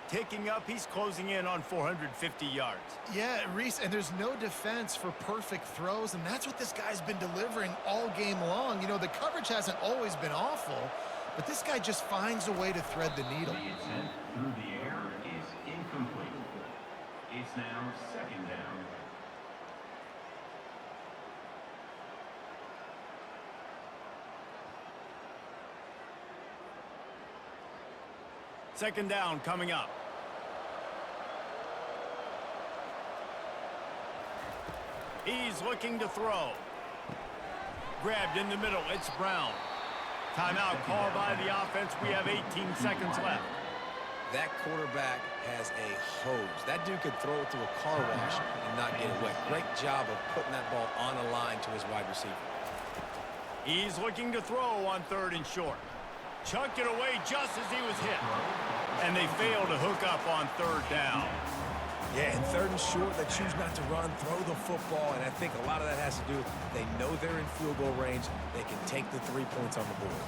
ticking up. He's closing in on 450 yards. Yeah, Reese, and there's no defense for perfect throws, and that's what this guy's been delivering all game long. You know, the coverage hasn't always been awful, but this guy just finds a way to thread the needle. The attempt through the air is incomplete. It's now second down. Second down coming up. He's looking to throw. Grabbed in the middle. It's Brown. Timeout called by the offense. We have 18 seconds left. That quarterback has a hose. That dude could throw it through a car wash and not get it wet. Great job of putting that ball on a line to his wide receiver. He's looking to throw on 3rd and short. Chunked it away just as he was hit. And they fail to hook up on 3rd down. Yeah, and 3rd and short, they choose not to run, throw the football, and I think a lot of that has to do with they know they're in field goal range. They can take the 3 points on the board.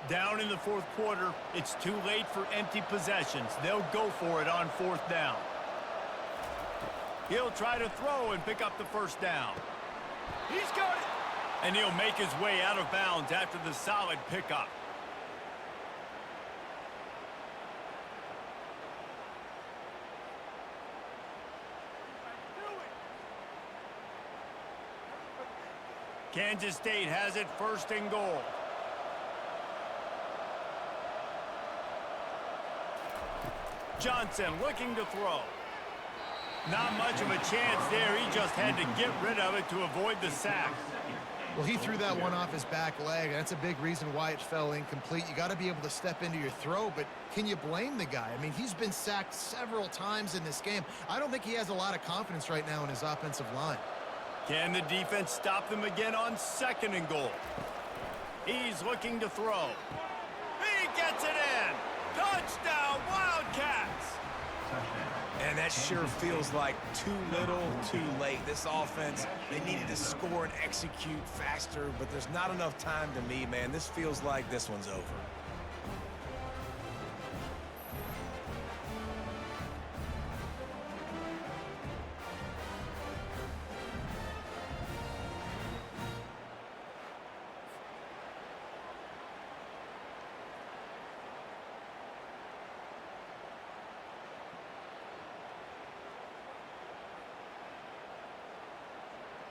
Down in the 4th quarter, it's too late for empty possessions. They'll go for it on 4th down. He'll try to throw and pick up the first down. He's got it. And he'll make his way out of bounds after the solid pickup. Kansas State has it 1st and goal. Johnson looking to throw. Not much of a chance there. He just had to get rid of it to avoid the sack. Well, he threw that one off his back leg. That's a big reason why it fell incomplete. You got to be able to step into your throw, but can you blame the guy? I mean, he's been sacked several times in this game. I don't think he has a lot of confidence right now in his offensive line. Can the defense stop them again on 2nd and goal? He's looking to throw. He gets it in. Touchdown, Wildcats. And that sure feels like too little, too late. This offense, they needed to score and execute faster, but there's not enough time to me, man. This feels like this one's over.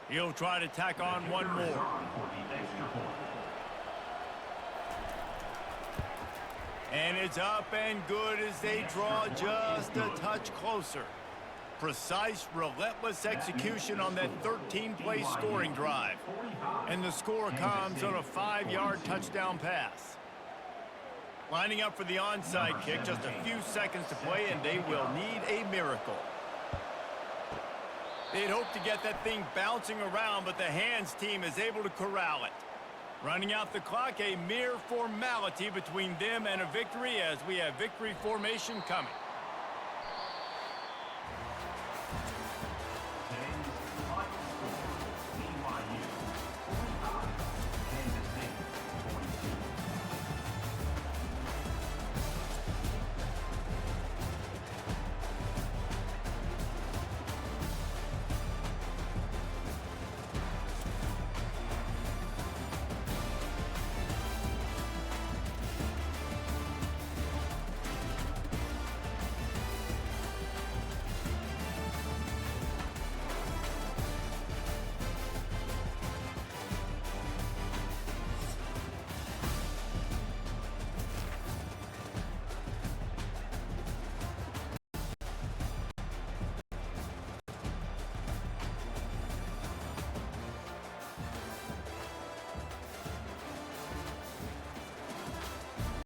He'll try to tack on one more. And it's up and good as they draw just a touch closer. Precise, relentless execution on that 13-play scoring drive. And the score comes on a 5-yard touchdown pass. Lining up for the onside kick, just a few seconds to play, and they will need a miracle. They'd hope to get that thing bouncing around, but the hands team is able to corral it. Running out the clock, a mere formality between them and a victory as we have victory formation coming.